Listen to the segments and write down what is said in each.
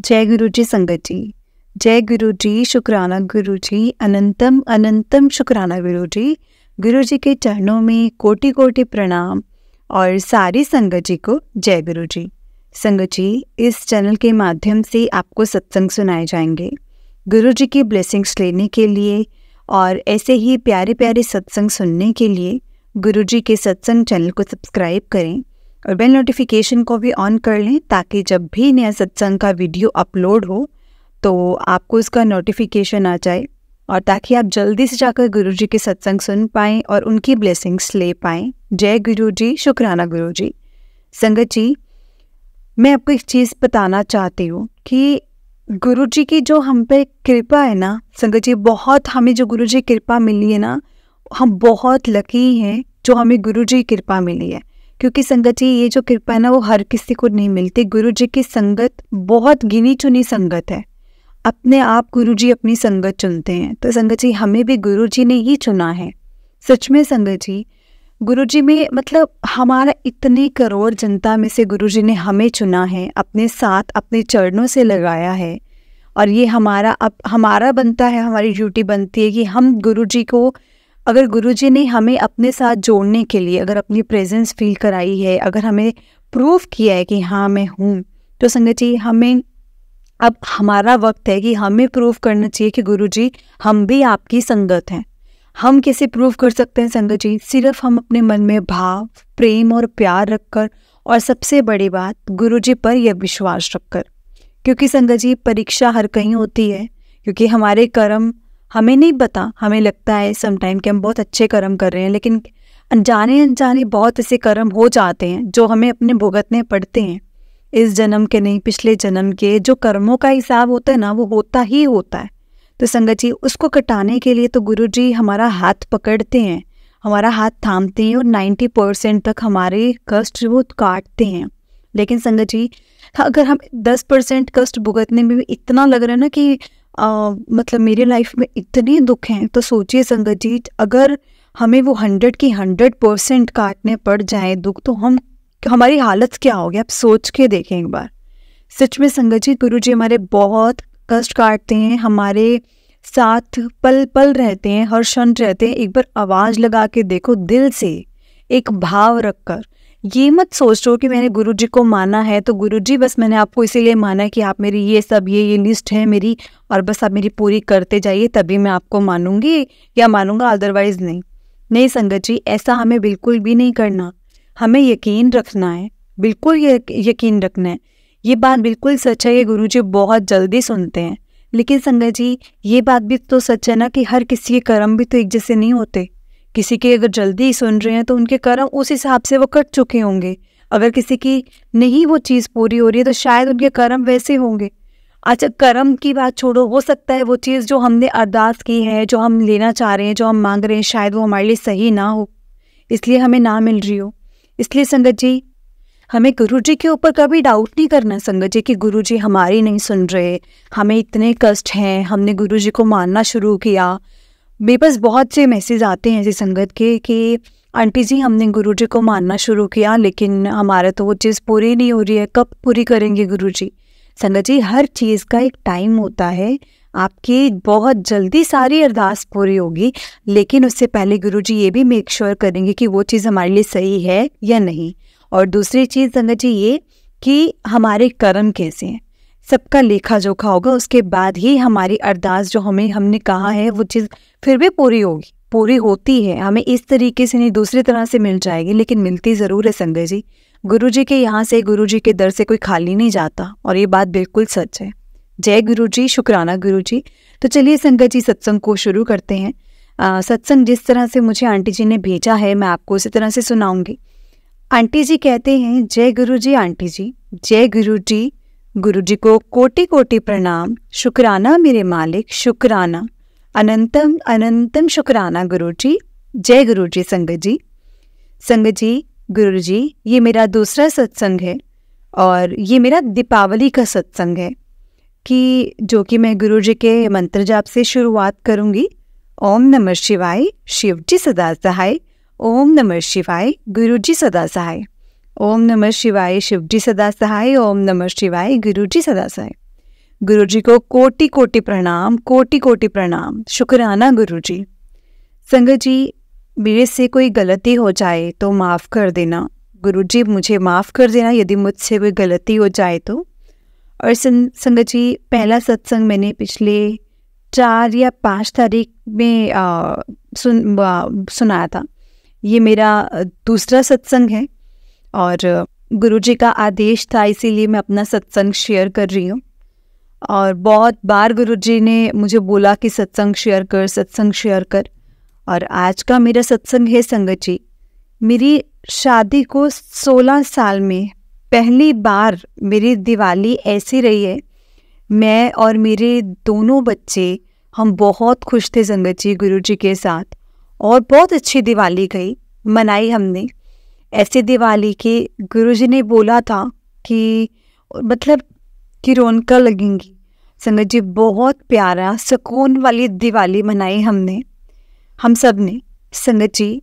जय गुरु जी संगत जी। जय गुरु जी, शुक्राना गुरु जी, अनंतम अनंतम शुक्राना गुरु जी। गुरु जी के चरणों में कोटि कोटि प्रणाम और सारी संगत जी को जय गुरु जी। संगत जी, इस चैनल के माध्यम से आपको सत्संग सुनाए जाएंगे। गुरु जी की ब्लेसिंग्स लेने के लिए और ऐसे ही प्यारे प्यारे सत्संग सुनने के लिए गुरु जी के सत्संग चैनल को सब्सक्राइब करें और बेल नोटिफिकेशन को भी ऑन कर लें, ताकि जब भी नया सत्संग का वीडियो अपलोड हो तो आपको उसका नोटिफिकेशन आ जाए और ताकि आप जल्दी से जाकर गुरु जी के सत्संग सुन पाएँ और उनकी ब्लेसिंग्स ले पाएँ। जय गुरु जी, शुक्राना गुरु जी। संगत जी, मैं आपको एक चीज़ बताना चाहती हूँ कि गुरु जी की जो हम पे कृपा है ना संगत जी, बहुत हमें जो गुरु जी की कृपा मिली है ना, हम बहुत लकी हैं जो हमें गुरु जी की कृपा मिली है। क्योंकि संगत जी, ये जो कृपा है ना वो हर किसी को नहीं मिलती। गुरु जी की संगत बहुत गिनी चुनी संगत है। अपने आप गुरु जी अपनी संगत चुनते हैं। तो संगत जी, हमें भी गुरु जी ने ही चुना है। सच में संगत जी, गुरु जी में मतलब हमारा इतने करोड़ जनता में से गुरु जी ने हमें चुना है, अपने साथ अपने चरणों से लगाया है। और ये हमारा बनता है, हमारी ड्यूटी बनती है कि हम गुरु जी को, अगर गुरुजी ने हमें अपने साथ जोड़ने के लिए अगर अपनी प्रेजेंस फील कराई है, अगर हमें प्रूव किया है कि हाँ मैं हूँ, तो संगत जी हमें अब हमारा वक्त है कि हमें प्रूव करना चाहिए कि गुरुजी हम भी आपकी संगत हैं। हम कैसे प्रूव कर सकते हैं संगत जी? सिर्फ हम अपने मन में भाव, प्रेम और प्यार रखकर, और सबसे बड़ी बात गुरुजी पर यह विश्वास रखकर। क्योंकि संगत जी, परीक्षा हर कहीं होती है, क्योंकि हमारे कर्म हमें नहीं पता। हमें लगता है समटाइम कि हम बहुत अच्छे कर्म कर रहे हैं, लेकिन अनजाने अनजाने बहुत ऐसे कर्म हो जाते हैं जो हमें अपने भुगतने पड़ते हैं। इस जन्म के नहीं, पिछले जन्म के जो कर्मों का हिसाब होता है ना, वो होता ही होता है। तो संगत जी, उसको कटाने के लिए तो गुरु जी हमारा हाथ पकड़ते हैं, हमारा हाथ थामते हैं और 90% तक हमारे कष्ट वो काटते हैं। लेकिन संगत जी, अगर हम 10% कष्ट भुगतने में भी इतना लग रहा है ना कि मतलब मेरी लाइफ में इतने दुख हैं, तो सोचिए संगत जी, अगर हमें वो 100 की 100% काटने पड़ जाए दुख, तो हमारी हालत क्या होगी? आप सोच के देखें एक बार। सच में संगत जी, गुरु जी हमारे बहुत कष्ट काटते हैं, हमारे साथ पल पल रहते हैं, हर क्षण रहते हैं। एक बार आवाज़ लगा के देखो, दिल से एक भाव रखकर। ये मत सोच लो कि मैंने गुरुजी को माना है तो गुरुजी बस मैंने आपको इसीलिए माना है कि आप मेरी ये लिस्ट है मेरी, और बस आप मेरी पूरी करते जाइए तभी मैं आपको मानूंगी या मानूंगा, अदरवाइज नहीं। नहीं संगत जी, ऐसा हमें बिल्कुल भी नहीं करना। हमें यकीन रखना है, बिल्कुल यकीन रखना है। ये बात बिल्कुल सच है कि गुरुजी बहुत जल्दी सुनते हैं। लेकिन संगत जी, ये बात भी तो सच है ना कि हर किसी के कर्म भी तो एक जैसे नहीं होते। किसी के अगर जल्दी सुन रहे हैं तो उनके कर्म उस हिसाब से वो कट चुके होंगे। अगर किसी की नहीं वो चीज़ पूरी हो रही है तो शायद उनके कर्म वैसे होंगे। अच्छा, कर्म की बात छोड़ो, हो सकता है वो चीज़ जो हमने अरदास की है, जो हम लेना चाह रहे हैं, जो हम मांग रहे हैं, शायद वो हमारे लिए सही ना हो, इसलिए हमें ना मिल रही हो। इसलिए संगत जी, हमें गुरु जी के ऊपर कभी डाउट नहीं करना संगत जी कि गुरु जी हमारी नहीं सुन रहे, हमें इतने कष्ट हैं, हमने गुरु जी को मानना शुरू किया। मेरे पास बहुत से मैसेज आते हैं ऐसी संगत के कि आंटी जी हमने गुरु जी को मानना शुरू किया लेकिन हमारा तो वो चीज़ पूरी नहीं हो रही है, कब पूरी करेंगे गुरु जी? संगत जी, हर चीज़ का एक टाइम होता है। आपकी बहुत जल्दी सारी अरदास पूरी होगी, लेकिन उससे पहले गुरु जी ये भी मेक श्योर करेंगे कि वो चीज़ हमारे लिए सही है या नहीं। और दूसरी चीज़ संगत जी ये कि हमारे कर्म कैसे हैं, सबका लेखा जोखा होगा, उसके बाद ही हमारी अरदास जो हमने कहा है वो चीज़ फिर भी पूरी होगी, पूरी होती है। हमें इस तरीके से नहीं, दूसरी तरह से मिल जाएगी, लेकिन मिलती ज़रूर है संगत जी। गुरु जी के यहाँ से, गुरु जी के दर से कोई खाली नहीं जाता, और ये बात बिल्कुल सच है। जय गुरु जी, शुक्राना गुरु जी। तो चलिए संगत जी, सत्संग को शुरू करते हैं। सत्संग जिस तरह से मुझे आंटी जी ने भेजा है मैं आपको उसी तरह से सुनाऊंगी। आंटी जी कहते हैं, जय गुरु जी आंटी जी, जय गुरु जी। गुरु जी को कोटि कोटि प्रणाम, शुक्राना मेरे मालिक, शुक्राना, अनंतम अनंतम शुक्राना गुरु जी। जय गुरु जी संगत जी। संगत जी, गुरु जी, ये मेरा दूसरा सत्संग है और ये मेरा दीपावली का सत्संग है जो कि मैं गुरु जी के मंत्र जाप से शुरुआत करूंगी। ओम नमः शिवाय, शिव जी सदा सहाय। ओम नमः शिवाय, गुरु जी सदा सहाय। ओम नमः शिवाय, शिव जी सदा सहाय। ओम नमः शिवाय, गुरु जी सदा सहाय। गुरुजी को कोटि कोटि प्रणाम, कोटि कोटि प्रणाम, शुक्राना गुरुजी। संगत जी, मेरे से कोई गलती हो जाए तो माफ़ कर देना गुरुजी, मुझे माफ़ कर देना यदि मुझसे कोई गलती हो जाए तो। और संगत जी, पहला सत्संग मैंने पिछले 4 या 5 तारीख में सुनाया था। ये मेरा दूसरा सत्संग है और गुरुजी का आदेश था, इसीलिए मैं अपना सत्संग शेयर कर रही हूँ। और बहुत बार गुरुजी ने मुझे बोला कि सत्संग शेयर कर, सत्संग शेयर कर। और आज का मेरा सत्संग है संगत जी, मेरी शादी को 16 साल में पहली बार मेरी दिवाली ऐसी रही है। मैं और मेरे दोनों बच्चे हम बहुत खुश थे संगत जी गुरुजी के साथ, और बहुत अच्छी दिवाली गई, मनाई हमने। ऐसी दिवाली कि गुरुजी ने बोला था कि मतलब कि रौनक लगेंगी। संगत जी, बहुत प्यारा सुकून वाली दिवाली मनाई हमने, हम सब ने। संगत जी,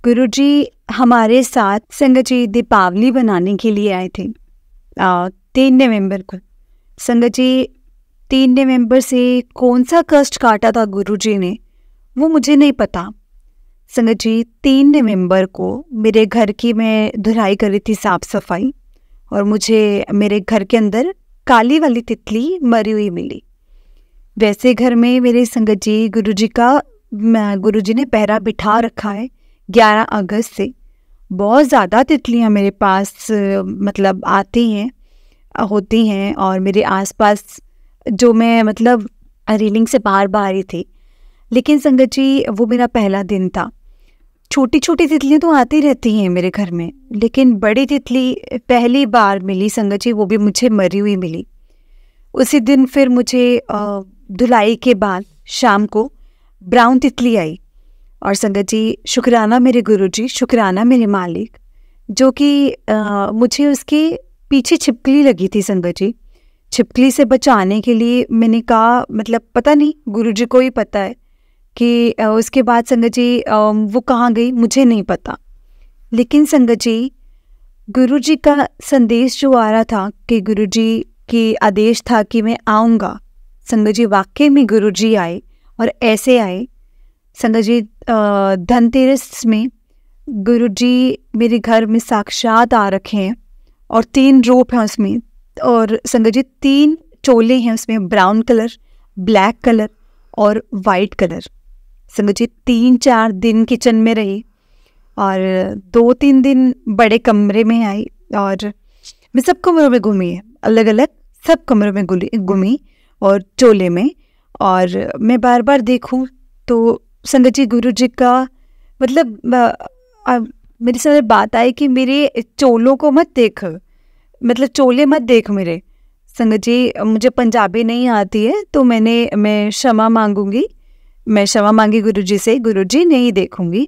गुरुजी हमारे साथ संगत जी दीपावली बनाने के लिए आए थे 3 नवंबर को। संगत जी, 3 नवंबर से कौन सा कष्ट काटा था गुरुजी ने वो मुझे नहीं पता। संगत जी, 3 नवंबर को मेरे घर की मैं धुलाई कर रही थी, साफ सफाई, और मुझे मेरे घर के अंदर काली वाली तितली मरी हुई मिली। वैसे घर में मेरे संगत जी गुरुजी ने पहरा बिठा रखा है 11 अगस्त से। बहुत ज़्यादा तितलियाँ मेरे पास मतलब आती हैं, होती हैं, और मेरे आसपास जो मैं मतलब रेलिंग से बाहर बाहर ही थी। लेकिन संगत जी, वो मेरा पहला दिन था। छोटी छोटी तितलियाँ तो आती रहती हैं मेरे घर में, लेकिन बड़ी तितली पहली बार मिली संगत जी, वो भी मुझे मरी हुई मिली। उसी दिन फिर मुझे धुलाई के बाद शाम को ब्राउन तितली आई। और संगत जी, शुक्राना मेरे गुरुजी, शुक्राना मेरे मालिक, जो कि मुझे उसके पीछे छिपकली लगी थी संगत जी। छिपकली से बचाने के लिए मैंने कहा, मतलब पता नहीं, गुरुजी को ही पता है कि उसके बाद संगत जी वो कहाँ गई मुझे नहीं पता। लेकिन संगत जी, गुरुजी का संदेश जो आ रहा था कि गुरुजी की आदेश था कि मैं आऊँगा। संगत जी, वाकई में गुरुजी आए, और ऐसे आए। संगत जी, धनतेरस में गुरुजी मेरे घर में साक्षात आ रखे हैं, और 3 रूप हैं उसमें। और संगत जी, 3 चोले हैं उसमें, ब्राउन कलर, ब्लैक कलर और वाइट कलर। संगत जी, 3-4 दिन किचन में रही, और 2-3 दिन बड़े कमरे में आई, और मैं सब कमरों में घूमी है, अलग अलग सब कमरों में घूमी और चोले में। और मैं बार बार देखूं तो संगत जी, गुरुजी का मतलब मेरे साथ बात आई कि मेरे चोलों को मत देख, मतलब चोले मत देख मेरे। संगत जी, मुझे पंजाबी नहीं आती है, तो मैं क्षमा मांगूंगी, मैं क्षमा मांगी गुरुजी से, गुरुजी नहीं देखूंगी।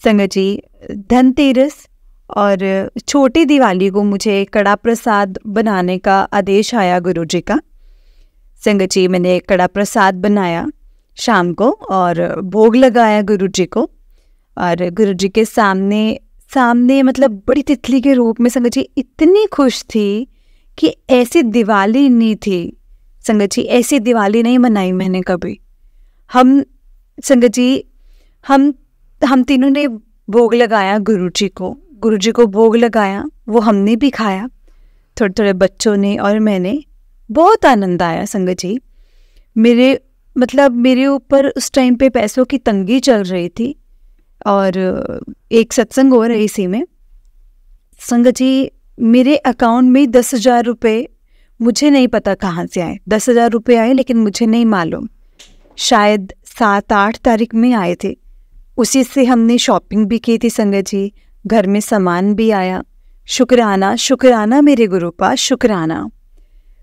संगत जी, धनतेरस और छोटी दिवाली को मुझे कड़ा प्रसाद बनाने का आदेश आया गुरुजी का। संगत जी, मैंने कड़ा प्रसाद बनाया शाम को और भोग लगाया गुरुजी को, और गुरुजी के सामने मतलब बड़ी तितली के रूप में संगत जी इतनी खुश थी कि ऐसी दिवाली नहीं थी संगत जी, ऐसी दिवाली नहीं मनाई मैंने कभी। हम संगत जी, हम तीनों ने भोग लगाया गुरुजी को भोग लगाया, वो हमने भी खाया, थोड़े थोड़े बच्चों ने और मैंने। बहुत आनंद आया संगत जी। मेरे ऊपर उस टाइम पे पैसों की तंगी चल रही थी, और एक सत्संग हो रही इसी में। संगत जी, मेरे अकाउंट में 10,000 रुपये, मुझे नहीं पता कहाँ से आए, 10,000 रुपये आए, लेकिन मुझे नहीं मालूम, शायद 7-8 तारीख में आए थे। उसी से हमने शॉपिंग भी की थी संगत जी, घर में सामान भी आया। शुक्राना, शुक्राना मेरे गुरु पास, शुक्राना।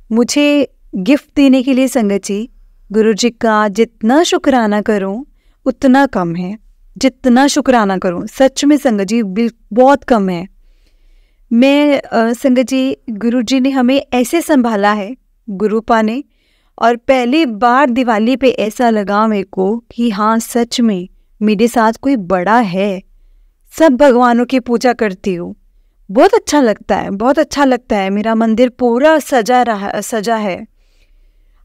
मुझे गिफ्ट देने के लिए संगत जी, गुरुजी का जितना शुक्राना करूं उतना कम है, जितना शुक्राना करूं सच में संगत जी बहुत कम है। मैं संगत जी, गुरुजी ने हमें ऐसे संभाला है, गुरुपा ने, और पहली बार दिवाली पे ऐसा लगा मेरे को कि हाँ सच में मेरे साथ कोई बड़ा है। सब भगवानों की पूजा करती हूँ, बहुत अच्छा लगता है, बहुत अच्छा लगता है। मेरा मंदिर पूरा सजा है।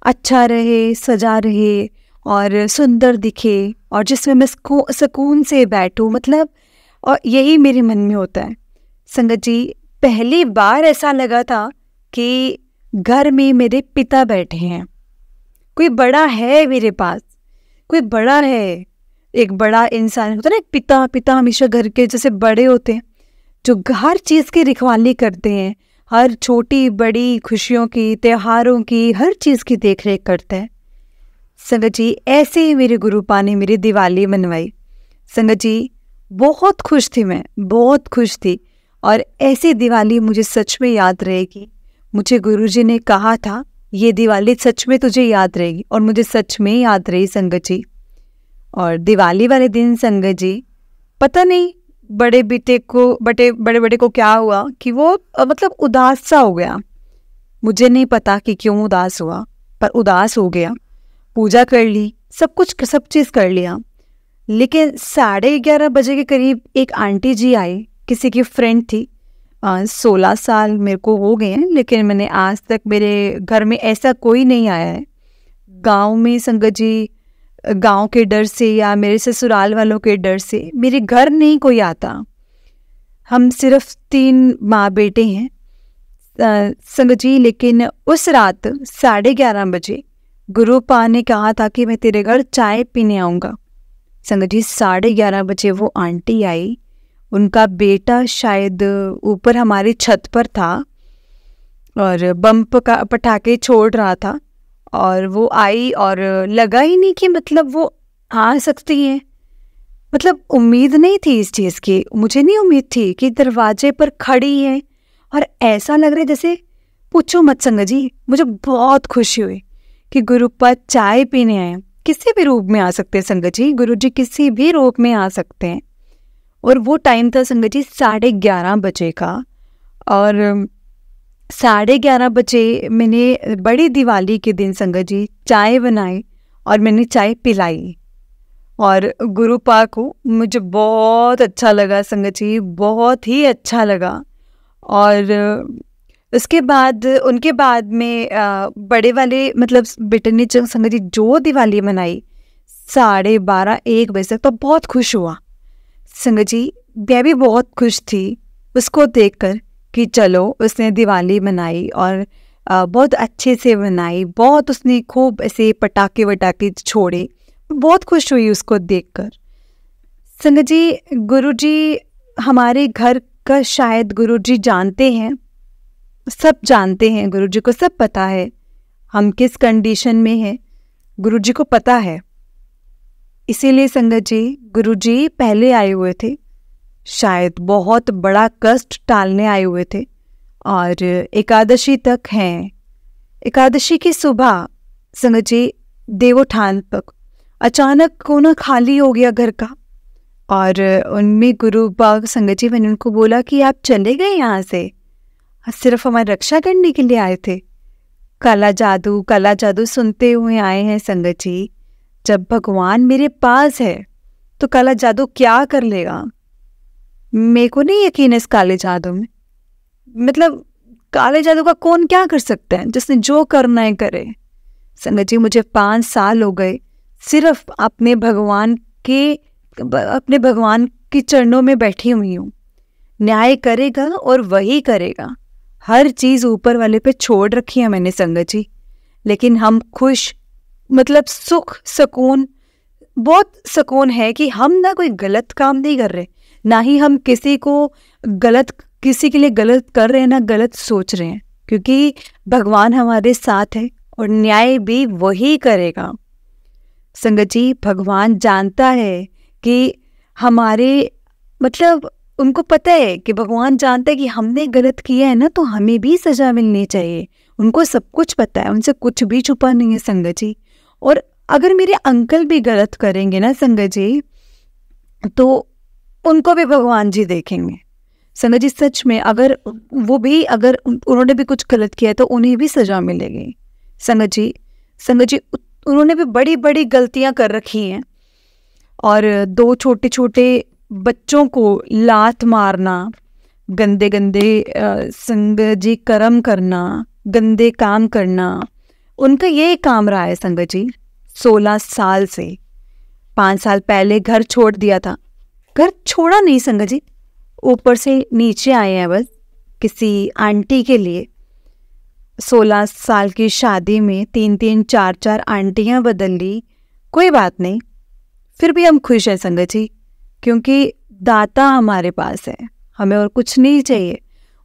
अच्छा रहे, सजा रहे और सुंदर दिखे, और जिसमें मैं सुकून से बैठूं, मतलब, और यही मेरे मन में होता है। संगत जी, पहली बार ऐसा लगा था कि घर में मेरे पिता बैठे हैं, कोई बड़ा है मेरे पास, कोई बड़ा है, एक बड़ा इंसान होता है ना। एक पिता, पिता हमेशा घर के जैसे बड़े होते हैं, जो हर चीज़ की रखवाली करते हैं, हर छोटी बड़ी खुशियों की, त्योहारों की, हर चीज़ की देख रेख करते हैं। संगत जी, ऐसे ही मेरे गुरुपा ने मेरी दिवाली मनवाई। संगत जी, बहुत खुश थी मैं, बहुत खुश थी। और ऐसी दिवाली मुझे सच में याद रहेगी। मुझे गुरुजी ने कहा था, ये दिवाली सच में तुझे याद रहेगी, और मुझे सच में याद रही संगत जी। और दिवाली वाले दिन संगत जी, पता नहीं बड़े बड़े को क्या हुआ कि वो मतलब उदास सा हो गया। मुझे नहीं पता कि क्यों उदास हुआ, पर उदास हो गया। पूजा कर ली, सब चीज़ कर लिया, लेकिन 11:30 बजे के करीब एक आंटी जी आई, किसी की फ्रेंड थी। 16 साल मेरे को हो गए हैं, लेकिन मैंने आज तक मेरे घर में ऐसा कोई नहीं आया है। गांव में संगत जी, गांव के डर से या मेरे ससुराल वालों के डर से मेरे घर नहीं कोई आता। हम सिर्फ 3 माँ बेटे हैं संगत जी। लेकिन उस रात 11:30 बजे गुरुपा ने कहा था कि मैं तेरे घर चाय पीने आऊँगा। संगत जी, 11:30 बजे वो आंटी आई, उनका बेटा शायद ऊपर हमारी छत पर था और बम पटाखे छोड़ रहा था, और वो आई और लगा ही नहीं कि मतलब वो आ सकती हैं। मतलब उम्मीद नहीं थी इस चीज़ की, मुझे नहीं उम्मीद थी कि दरवाजे पर खड़ी है, और ऐसा लग रहा है जैसे पूछो मत संगत जी। मुझे बहुत खुशी हुई कि गुरुपा चाय पीने आए। किसी भी रूप में आ सकते हैं संगत जी, गुरुजी किसी भी रूप में आ सकते हैं। और वो टाइम था संगत जी 11:30 बजे का, और 11:30 बजे मैंने बड़ी दिवाली के दिन संगत जी चाय बनाई और मैंने चाय पिलाई, और गुरुपा को मुझे बहुत अच्छा लगा संगत जी, बहुत ही अच्छा लगा। और उसके बाद उनके बाद में बड़े वाले मतलब बेटे ने संगत जी जो दिवाली मनाई 12:30-1 बजे तक, तो बहुत खुश हुआ संगत जी। मैं भी बहुत खुश थी उसको देखकर कि चलो उसने दिवाली मनाई, और बहुत अच्छे से मनाई, बहुत उसने खूब ऐसे पटाखे वटाखे छोड़े। बहुत खुश हुई उसको देखकर संगत जी। गुरुजी हमारे घर का शायद गुरुजी जानते हैं, सब जानते हैं, गुरुजी को सब पता है हम किस कंडीशन में हैं, गुरुजी को पता है। इसीलिए संगत जी, गुरुजी पहले आए हुए थे, शायद बहुत बड़ा कष्ट टालने आए हुए थे, और एकादशी तक हैं। एकादशी की सुबह संगत जी देवोत्थान तक अचानक कोना खाली हो गया घर का, और उनमें गुरुपा संगत जी, मैंने उनको बोला कि आप चले गए यहाँ से, सिर्फ हमारी रक्षा करने के लिए आए थे। काला जादू सुनते हुए आए हैं संगत जी। जब भगवान मेरे पास है तो काला जादू क्या कर लेगा। मेरे को नहीं यकीन है इस काले जादू में, मतलब काले जादू का कौन क्या कर सकता है, जिसने जो करना है करे। संगत जी, मुझे 5 साल हो गए सिर्फ अपने भगवान के चरणों में बैठी हुई हूँ। न्याय करेगा और वही करेगा, हर चीज़ ऊपर वाले पे छोड़ रखी है मैंने संगत जी। लेकिन हम खुश, मतलब सुख सुकून, बहुत सुकून है कि हम ना कोई गलत काम नहीं कर रहे, ना ही हम किसी के लिए गलत कर रहे हैं, ना गलत सोच रहे हैं, क्योंकि भगवान हमारे साथ है और न्याय भी वही करेगा। संगत जी, भगवान जानता है कि हमारे मतलब उनको पता है कि भगवान जानता है कि हमने गलत किया है ना, तो हमें भी सज़ा मिलनी चाहिए। उनको सब कुछ पता है, उनसे कुछ भी छुपा नहीं है संगत जी। और अगर मेरे अंकल भी गलत करेंगे ना संगत जी, तो उनको भी भगवान जी देखेंगे संगत जी। सच में अगर उन्होंने भी कुछ गलत किया है तो उन्हें भी सज़ा मिलेगी संगत जी। उन्होंने भी बड़ी बड़ी गलतियां कर रखी हैं, और 2 छोटे छोटे बच्चों को लात मारना, गंदे संगत जी कर्म करना, गंदे काम करना, उनका ये काम रहा है संगत जी 16 साल से। 5 साल पहले घर छोड़ दिया था, घर छोड़ा नहीं संगत जी, ऊपर से नीचे आए हैं बस किसी आंटी के लिए। 16 साल की शादी में 3-3 4-4 आंटियां बदल ली, कोई बात नहीं, फिर भी हम खुश हैं संगत जी, क्योंकि दाता हमारे पास है, हमें और कुछ नहीं चाहिए।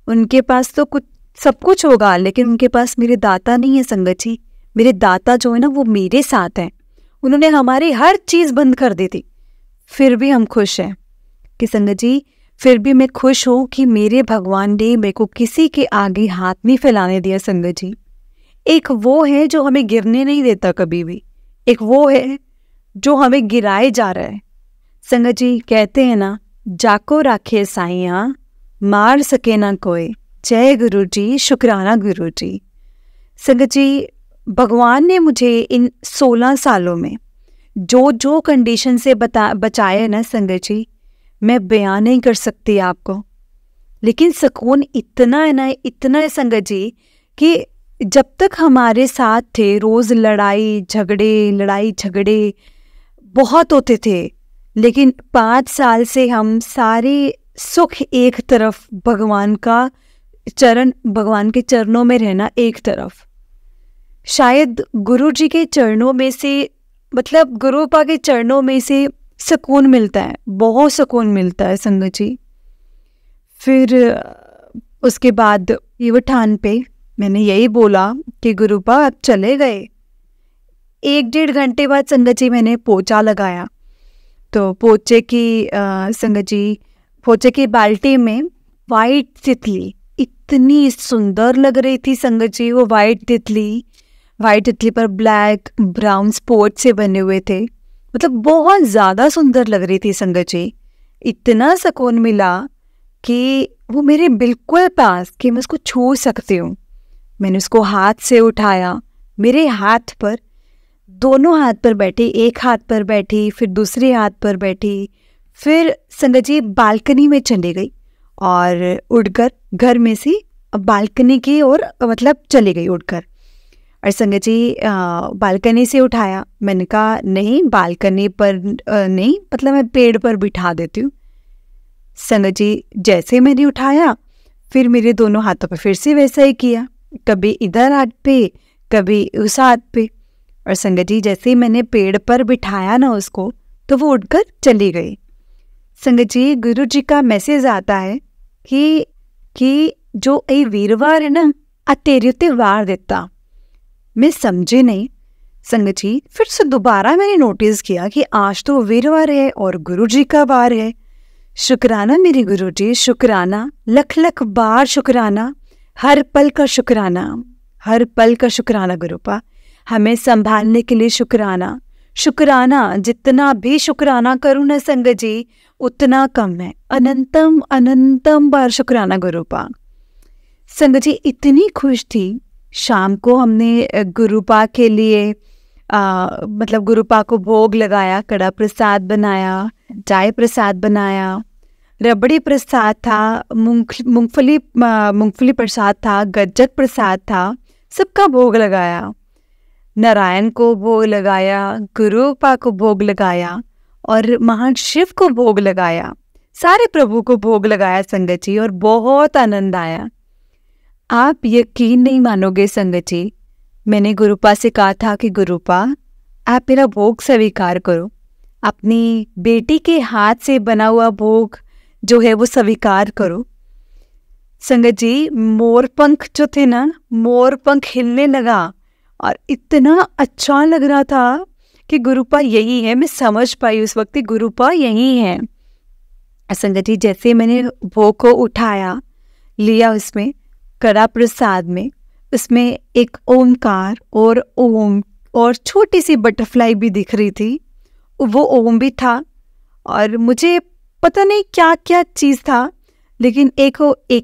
उनके पास तो कुछ सब कुछ होगा, लेकिन उनके पास मेरे दाता नहीं है संगत जी। मेरे दाता जो है ना वो मेरे साथ हैं, उन्होंने हमारी हर चीज़ बंद कर दी थी, फिर भी हम खुश हैं कि संगत जी, फिर भी मैं खुश हूँ कि मेरे भगवान ने मेरे को किसी के आगे हाथ नहीं फैलाने दिया संगत जी। एक वो है जो हमें गिरने नहीं देता कभी भी, एक वो है जो हमें गिराए जा रहा है। संगत जी कहते हैं ना, जाको राखे साइयाँ मार सके ना कोई, जय गुरु जी शुक्राना गुरु जी। संगत जी भगवान ने मुझे इन 16 सालों में जो जो कंडीशन से बचाए ना संगत जी, मैं बयान नहीं कर सकती आपको। लेकिन सुकून इतना है ना, इतना है संगत जी कि जब तक हमारे साथ थे रोज़ लड़ाई झगड़े बहुत होते थे, लेकिन 5 साल से हम सारे सुख एक तरफ, भगवान के चरणों में रहना एक तरफ। शायद गुरु जी के चरणों में से, मतलब गुरुपा के चरणों में से सुकून मिलता है, बहुत सुकून मिलता है संगत जी। फिर उसके बाद युवठान पे मैंने यही बोला कि गुरुपा आप चले गए। 1-1.5 घंटे बाद संगत जी मैंने पोछा लगाया, तो पोछे की बाल्टी में वाइट तितली इतनी सुंदर लग रही थी संगत जी। वो वाइट तितली पर ब्लैक ब्राउन स्पॉट से बने हुए थे, मतलब बहुत ज़्यादा सुंदर लग रही थी संगत जी। इतना सुकून मिला कि वो मेरे बिल्कुल पास कि मैं उसको छू सकती हूँ। मैंने उसको हाथ से उठाया, मेरे हाथ पर, दोनों हाथ पर बैठी, एक हाथ पर बैठी, फिर दूसरे हाथ पर बैठी, फिर संगत जी बालकनी में चली गई और उड़कर घर में से बालकनी की ओर मतलब चली गई उड़कर। और संगत जी बालकनी से उठाया, मैंने कहा नहीं बालकनी पर नहीं, मतलब मैं पेड़ पर बिठा देती हूँ। संगत जी जैसे मैंने उठाया, फिर मेरे दोनों हाथों पर फिर से वैसा ही किया, कभी इधर हाथ पे कभी उस हाथ पे। और संगत जी जैसे ही मैंने पेड़ पर बिठाया ना उसको, तो वो उड़कर चली गई। संगत जी गुरु जी का मैसेज आता है कि जो ये वीरवार है ना, आ तेरे उत्ते वार देता। मैं समझे नहीं संगत जी, फिर से दोबारा मैंने नोटिस किया कि आज तो वीरवार है और गुरु जी का वार है। शुक्राना मेरे गुरु जी, शुक्राना, लख लख बार शुक्राना, हर पल का शुक्राना, हर पल का शुक्राना गुरुपा, हमें संभालने के लिए शुक्राना। जितना भी शुक्राना करूँ ना संगत जी उतना कम है, अनंतम अनंतम बार शुक्राना गुरुपा। संगत जी इतनी खुश थी। शाम को हमने गुरुपा के लिए मतलब गुरुपा को भोग लगाया, कड़ा प्रसाद बनाया, चाय प्रसाद बनाया, रबड़ी प्रसाद था, मूंगफली प्रसाद था, गज्जक प्रसाद था, सबका भोग लगाया। नारायण को भोग लगाया, गुरुपा को भोग लगाया और महान शिव को भोग लगाया, सारे प्रभु को भोग लगाया संगत जी, और बहुत आनंद आया। आप यकीन नहीं मानोगे संगत जी, मैंने गुरुपा से कहा था कि गुरुपा आप मेरा भोग स्वीकार करो, अपनी बेटी के हाथ से बना हुआ भोग जो है वो स्वीकार करो। संगत जी मोर पंख जो थे ना, मोर पंख हिलने लगा और इतना अच्छा लग रहा था कि गुरुपा यही है। मैं समझ पाई उस वक्त गुरुपा यही है। संगत जी जैसे मैंने भोग को उठाया, लिया, उसमें कड़ा प्रसाद में उसमें एक ओमकार और ओम और छोटी सी बटरफ्लाई भी दिख रही थी, वो ओम भी था। और मुझे पता नहीं क्या क्या चीज़ था, लेकिन एक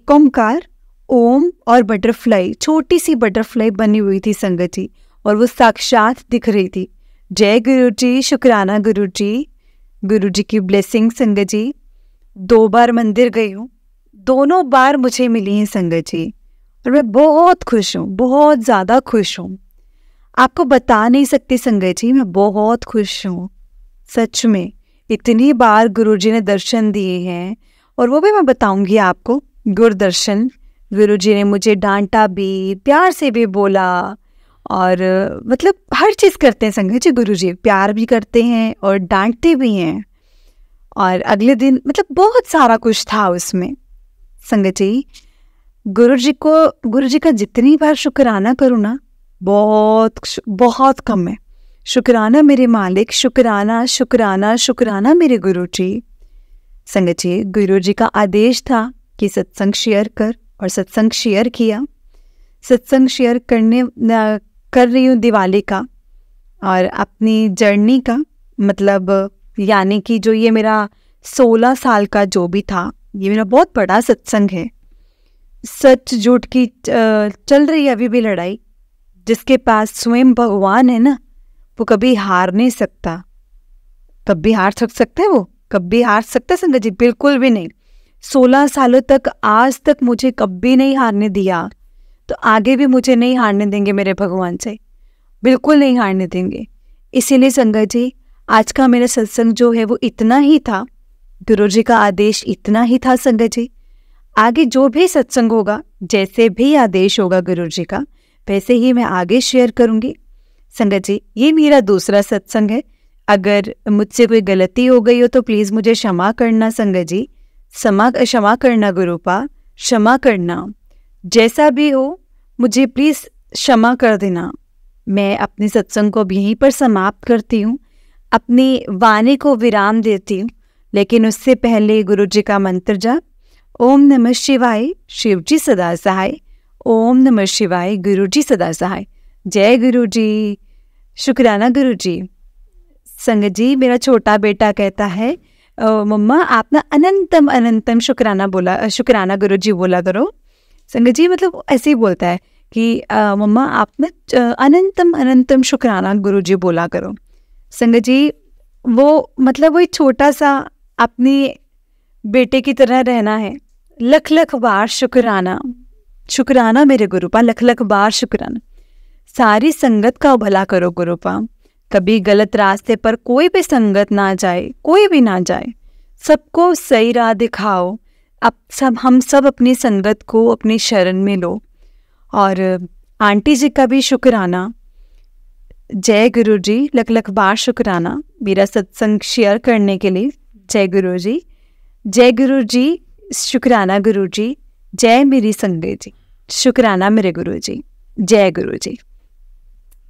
ओमकार, ओम और बटरफ्लाई, छोटी सी बटरफ्लाई बनी हुई थी संगत जी, और वो साक्षात दिख रही थी। जय गुरु जी, शुक्राना गुरु जी की ब्लेसिंग संगत जी। 2 बार मंदिर गई हूँ, दोनों बार मुझे मिली हैं संगत जी, और मैं बहुत खुश हूँ, बहुत ज़्यादा खुश हूँ। आपको बता नहीं सकती संगत जी, मैं बहुत खुश हूँ सच में। इतनी बार गुरुजी ने दर्शन दिए हैं, और वो भी मैं बताऊंगी आपको। गुरुदर्शन, गुरुजी ने मुझे डांटा भी, प्यार से भी बोला, और मतलब हर चीज़ करते हैं संगत जी गुरुजी, प्यार भी करते हैं और डांटते भी हैं। और अगले दिन मतलब बहुत सारा कुछ था उसमें संगत जी। गुरुजी का जितनी बार शुक्राना करूँ ना, बहुत कम है। शुक्राना मेरे मालिक, शुक्राना शुक्राना शुक्राना मेरे गुरुजी। संगत जी, गुरुजी का आदेश था कि सत्संग शेयर कर, और सत्संग शेयर किया। सत्संग शेयर कर रही हूँ दिवाली का और अपनी जर्नी का, मतलब यानी कि जो ये मेरा 16 साल का जो भी था, ये मेरा बहुत बड़ा सत्संग है। सच झूठ की चल रही है अभी भी लड़ाई। जिसके पास स्वयं भगवान है ना, वो कभी हार नहीं सकता। कभी हार सकता है वो? कभी हार सकता है संगत जी? बिल्कुल भी नहीं। 16 सालों तक, आज तक मुझे कभी नहीं हारने दिया, तो आगे भी मुझे नहीं हारने देंगे मेरे भगवान से, बिल्कुल नहीं हारने देंगे। इसीलिए संगत जी, आज का मेरा सत्संग जो है वो इतना ही था, गुरुजी का आदेश इतना ही था संगत जी। आगे जो भी सत्संग होगा, जैसे भी आदेश होगा गुरुजी का, वैसे ही मैं आगे शेयर करूंगी संगत जी। ये मेरा दूसरा सत्संग है। अगर मुझसे कोई गलती हो गई हो तो प्लीज़ मुझे क्षमा करना संगत जी। क्षमा करना गुरुपा, क्षमा करना। जैसा भी हो मुझे प्लीज़ क्षमा कर देना। मैं अपने सत्संग को भी यहीं पर समाप्त करती हूँ, अपनी वाणी को विराम देती हूँ, लेकिन उससे पहले गुरुजी का मंत्र जाप। ओम नमः शिवाय, शिवजी सदा सहाय। ओम नमः शिवाय, गुरुजी सदा सहाय। जय गुरुजी, शुक्राना गुरुजी। संगत जी, मेरा छोटा बेटा कहता है, मम्मा आप ना अनंतम अनंतम शुक्राना गुरुजी बोला करो। संगत जी मतलब ऐसे ही बोलता है कि मम्मा आप ना अनंतम अनंतम शुक्राना गुरुजी बोला करो। संगत जी, वो मतलब वही छोटा सा अपनी बेटे की तरह रहना है। लख लख बार शुक्राना, शुक्राना मेरे गुरुपा, लख लख बार शुक्राना। सारी संगत का भला करो गुरुपा। कभी गलत रास्ते पर कोई भी संगत ना जाए, कोई भी ना जाए, सबको सही राह दिखाओ। हम सब अपनी संगत को अपनी शरण में लो। और आंटी जी का भी शुक्राना। जय गुरु जी, लख लख बार शुक्राना मेरा सत्संग शेयर करने के लिए। जय गुरु जी, जय गुरु जी, शुक्राना गुरु जी। जय मेरी संगत जी, शुक्राना मेरे गुरु जी। जय गुरु जी,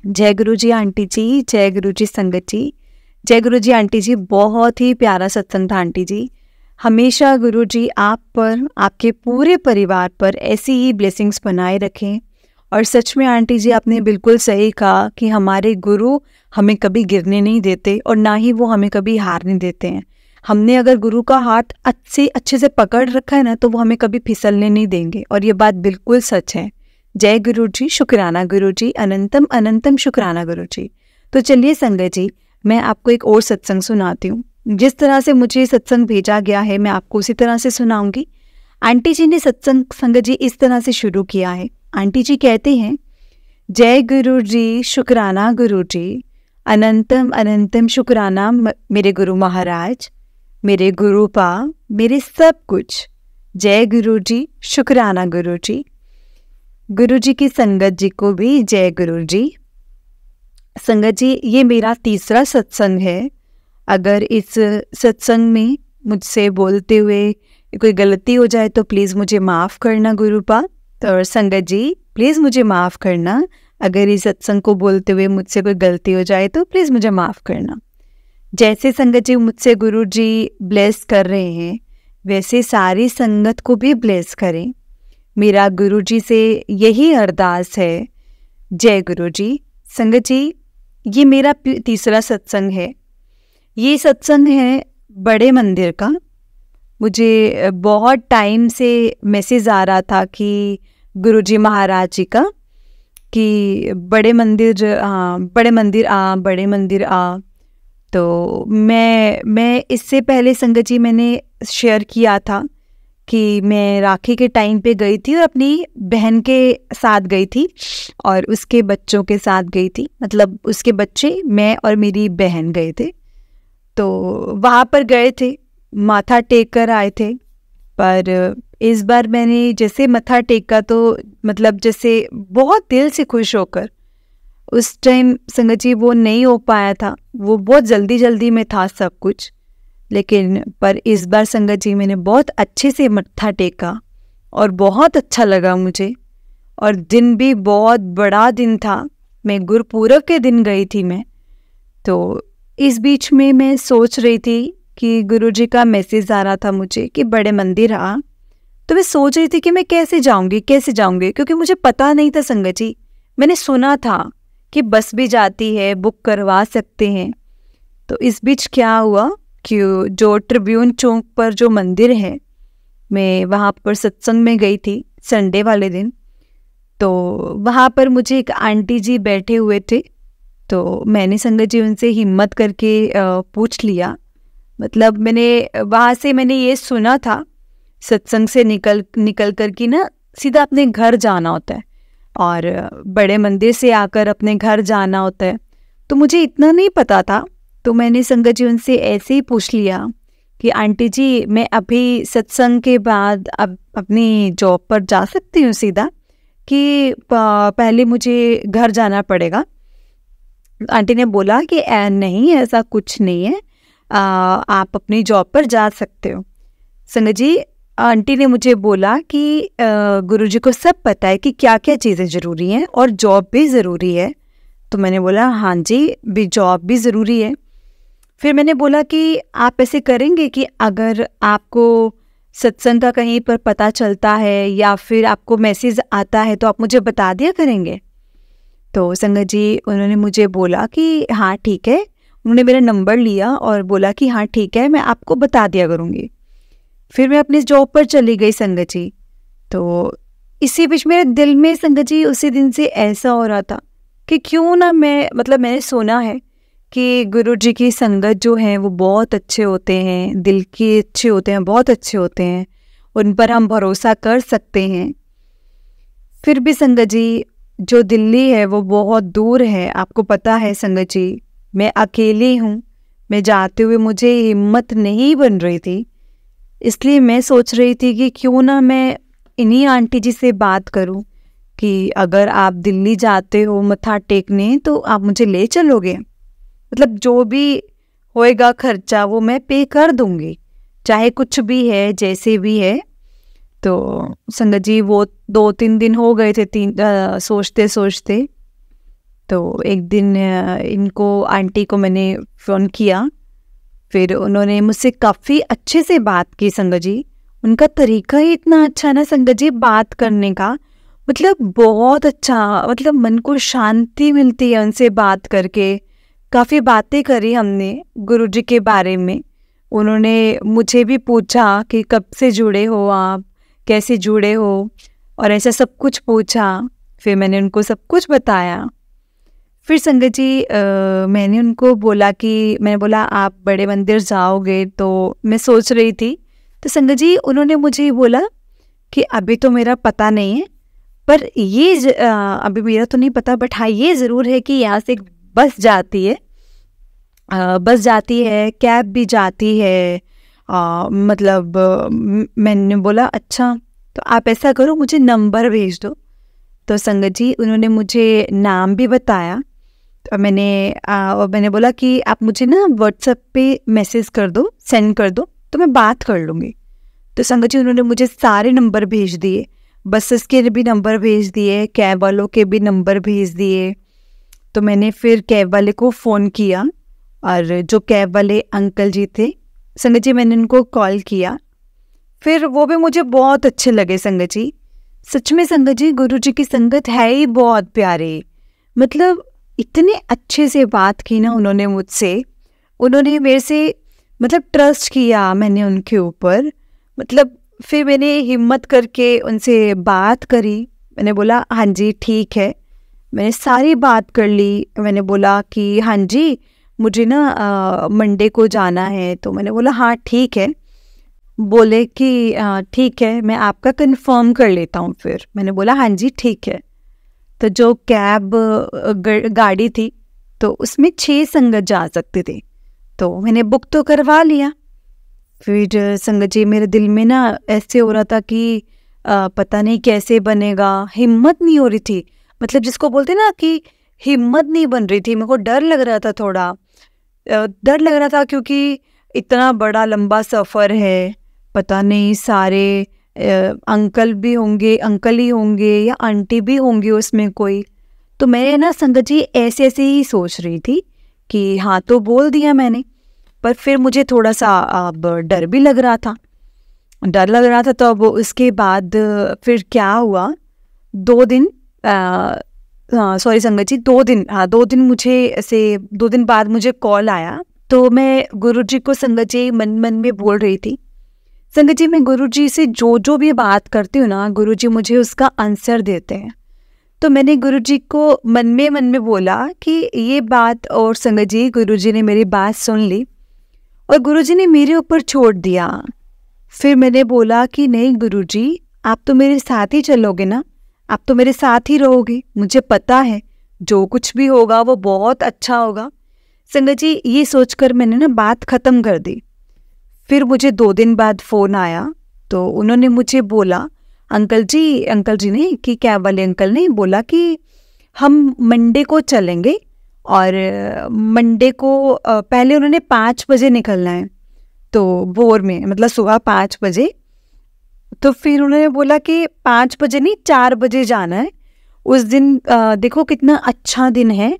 जय गुरु जी आंटी जी, जय गुरु जी संगत जी, जय गुरु जी आंटी जी। बहुत ही प्यारा सत्संग था आंटी जी। हमेशा गुरु जी आप पर, आपके पूरे परिवार पर ऐसी ही ब्लेसिंग्स बनाए रखें। और सच में आंटी जी आपने बिल्कुल सही कहा कि हमारे गुरु हमें कभी गिरने नहीं देते और ना ही वो हमें कभी हारने देते हैं। हमने अगर गुरु का हाथ अच्छे से पकड़ रखा है ना, तो वो हमें कभी फिसलने नहीं देंगे, और ये बात बिल्कुल सच है। जय गुरु जी, शुक्राना गुरु जी, अनंतम अनंतम शुक्राना गुरु जी। तो चलिए संगत जी, मैं आपको एक और सत्संग सुनाती हूँ। जिस तरह से मुझे सत्संग भेजा गया है, मैं आपको उसी तरह से सुनाऊंगी। आंटी जी ने सत्संग संगत जी इस तरह से शुरू किया है। आंटी जी कहते हैं, जय गुरु जी, शुक्राना गुरु जी, अनंतम अनंतम शुक्राना मेरे गुरु महाराज, मेरे गुरुपा, मेरे सब कुछ। जय गुरु जी, शुक्राना गुरु जी। गुरु जी की संगत जी को भी जय गुरु जी। संगत जी, ये मेरा तीसरा सत्संग है। अगर इस सत्संग में मुझसे बोलते हुए कोई गलती हो जाए तो प्लीज़ मुझे माफ़ करना गुरुपा। तो संगत जी प्लीज़ मुझे माफ़ करना। अगर इस सत्संग को बोलते हुए मुझसे कोई गलती हो जाए तो प्लीज़ मुझे माफ़ करना। जैसे संगत जी मुझसे गुरु जी ब्लेस कर रहे हैं, वैसे सारी संगत को भी ब्लेस करें। मेरा गुरु जी से यही अरदास है। जय गुरु जी। संगत जी, ये मेरा तीसरा सत्संग है। ये सत्संग है बड़े मंदिर का। मुझे बहुत टाइम से मैसेज आ रहा था कि गुरुजी महाराज जी का, कि बड़े मंदिर आ। तो मैं इससे पहले संगत जी मैंने शेयर किया था कि मैं राखी के टाइम पे गई थी और अपनी बहन के साथ गई थी और उसके बच्चों के साथ गई थी, मतलब उसके बच्चे, मैं और मेरी बहन गए थे। तो वहाँ पर गए थे, माथा टेक कर आए थे। पर इस बार मैंने जैसे मत्था टेका तो मतलब जैसे बहुत दिल से खुश होकर, उस टाइम संगत जी वो नहीं हो पाया था, वो बहुत जल्दी जल्दी में था सब कुछ। लेकिन पर इस बार संगत जी मैंने बहुत अच्छे से मत्था टेका और बहुत अच्छा लगा मुझे। और दिन भी बहुत बड़ा दिन था, मैं गुरुपूरब के दिन गई थी मैं। तो इस बीच में मैं सोच रही थी कि गुरुजी का मैसेज आ रहा था मुझे कि बड़े मंदिर आ। तो मैं सोच रही थी कि मैं कैसे जाऊंगी क्योंकि मुझे पता नहीं था संगत जी। मैंने सुना था कि बस भी जाती है, बुक करवा सकते हैं। तो इस बीच क्या हुआ कि जो ट्रिब्यून चौक पर जो मंदिर है, मैं वहाँ पर सत्संग में गई थी संडे वाले दिन। तो वहाँ पर मुझे एक आंटी जी बैठे हुए थे। तो मैंने संगत जी उनसे हिम्मत करके पूछ लिया, मतलब मैंने वहाँ से मैंने ये सुना था सत्संग से निकल कर कि ना सीधा अपने घर जाना होता है और बड़े मंदिर से आकर अपने घर जाना होता है। तो मुझे इतना नहीं पता था, तो मैंने संगत जी उनसे ऐसे ही पूछ लिया कि आंटी जी मैं अभी सत्संग के बाद अब अपनी जॉब पर जा सकती हूँ सीधा, कि पहले मुझे घर जाना पड़ेगा। आंटी ने बोला कि नहीं, ऐसा कुछ नहीं है, आप अपनी जॉब पर जा सकते हो। संगत जी आंटी ने मुझे बोला कि गुरुजी को सब पता है कि क्या क्या चीज़ें ज़रूरी हैं और जॉब भी ज़रूरी है। तो मैंने बोला हाँ जी, भी जॉब भी ज़रूरी है। फिर मैंने बोला कि आप ऐसे करेंगे कि अगर आपको सत्संग का कहीं पर पता चलता है या फिर आपको मैसेज आता है तो आप मुझे बता दिया करेंगे। तो संगत जी उन्होंने मुझे बोला कि हाँ ठीक है। उन्होंने मेरा नंबर लिया और बोला कि हाँ ठीक है, मैं आपको बता दिया करूँगी। फिर मैं अपनी जॉब पर चली गई संगत जी। तो इसी बीच मेरे दिल में संगत जी उसी दिन से ऐसा हो रहा था कि क्यों ना मैंने सुना है कि गुरु जी की संगत जो है वो बहुत अच्छे होते हैं, दिल के अच्छे होते हैं, बहुत अच्छे होते हैं, उन पर हम भरोसा कर सकते हैं। फिर भी संगत जी जो दिल्ली है वो बहुत दूर है, आपको पता है संगत जी, मैं अकेली हूँ। मैं जाते हुए मुझे हिम्मत नहीं बन रही थी, इसलिए मैं सोच रही थी कि क्यों ना मैं इन्हीं आंटी जी से बात करूं कि अगर आप दिल्ली जाते हो मत्था टेकने तो आप मुझे ले चलोगे, मतलब जो भी होएगा खर्चा वो मैं पे कर दूंगी, चाहे कुछ भी है जैसे भी है। तो संगत जी वो 2-3 दिन हो गए थे सोचते सोचते। तो एक दिन इनको आंटी को मैंने फ़ोन किया, फिर उन्होंने मुझसे काफ़ी अच्छे से बात की संगत जी। उनका तरीका ही इतना अच्छा ना संगत जी बात करने का, मतलब बहुत अच्छा, मतलब मन को शांति मिलती है उनसे बात करके। काफ़ी बातें करी हमने गुरुजी के बारे में। उन्होंने मुझे भी पूछा कि कब से जुड़े हो आप, कैसे जुड़े हो, और ऐसा सब कुछ पूछा। फिर मैंने उनको सब कुछ बताया। फिर संगत जी मैंने उनको बोला कि मैंने बोला आप बड़े मंदिर जाओगे, तो मैं सोच रही थी। तो संगत जी उन्होंने मुझे बोला कि अभी तो मेरा पता नहीं है, पर ये अभी मेरा तो नहीं पता, बट हाँ ये ज़रूर है कि यहाँ से एक बस जाती है, कैब भी जाती है। मतलब मैंने बोला अच्छा, तो आप ऐसा करो मुझे नंबर भेज दो। तो संगत जी उन्होंने मुझे नाम भी बताया। तो मैंने बोला कि आप मुझे ना व्हाट्सएप पे मैसेज कर दो, सेंड कर दो, तो मैं बात कर लूँगी। तो संगत जी उन्होंने मुझे सारे नंबर भेज दिए, बसेस के भी नंबर भेज दिए, कैब वालों के भी नंबर भेज दिए। तो मैंने फिर कैब वाले को फ़ोन किया, और जो कैब वाले अंकल जी थे संगत जी, मैंने उनको कॉल किया। फिर वो भी मुझे बहुत अच्छे लगे संगत जी। सच में संगत जी गुरु जी की संगत है ही बहुत प्यारी, मतलब इतने अच्छे से बात की ना उन्होंने मुझसे। उन्होंने मेरे से मतलब ट्रस्ट किया मैंने उनके ऊपर। मतलब फिर मैंने हिम्मत करके उनसे बात करी। मैंने बोला हाँ जी ठीक है, मैंने सारी बात कर ली। मैंने बोला कि हाँ जी मुझे ना मंडे को जाना है। तो मैंने बोला हाँ ठीक है। बोले कि ठीक है, मैं आपका कंफर्म कर लेता हूँ फिर। मैंने बोला हाँ जी ठीक है। तो जो कैब गाड़ी थी तो उसमें 6 संगत जा सकते थे, तो मैंने बुक तो करवा लिया। फिर संगत जी मेरे दिल में ना ऐसे हो रहा था कि पता नहीं कैसे बनेगा, हिम्मत नहीं हो रही थी। मतलब जिसको बोलते ना कि हिम्मत नहीं बन रही थी, मेरे को डर लग रहा था थोड़ा। डर लग रहा था क्योंकि इतना बड़ा लंबा सफ़र है, पता नहीं सारे अंकल भी होंगे, अंकल ही होंगे या आंटी भी होंगी उसमें कोई। तो मैं ना संगत जी ऐसे ऐसे ही सोच रही थी कि हाँ तो बोल दिया मैंने, पर फिर मुझे थोड़ा सा अब डर भी लग रहा था, डर लग रहा था। तो अब उसके बाद फिर क्या हुआ, 2 दिन हाँ सॉरी संगत जी 2 दिन, हाँ 2 दिन मुझे ऐसे 2 दिन बाद मुझे कॉल आया। तो मैं गुरुजी को संगत जी मन मन में बोल रही थी, संगत जी मैं गुरुजी से जो जो भी बात करती हूँ ना, गुरुजी मुझे उसका आंसर देते हैं। तो मैंने गुरुजी को मन में बोला कि ये बात, और संगत जी गुरुजी ने मेरी बात सुन ली और गुरुजी ने मेरे ऊपर छोड़ दिया। फिर मैंने बोला कि नहीं गुरुजी, आप तो मेरे साथ ही चलोगे ना, आप तो मेरे साथ ही रहोगे, मुझे पता है जो कुछ भी होगा वो बहुत अच्छा होगा। संगत जी ये सोचकर मैंने ना बात ख़त्म कर दी। फिर मुझे 2 दिन बाद फ़ोन आया, तो उन्होंने मुझे बोला, अंकल जी ने कि कैब वाले अंकल ने बोला कि हम मंडे को चलेंगे, और मंडे को पहले उन्होंने 5 बजे निकलना है, तो भोर में मतलब सुबह 5 बजे। तो फिर उन्होंने बोला कि 5 बजे नहीं 4 बजे जाना है उस दिन। देखो कितना अच्छा दिन है,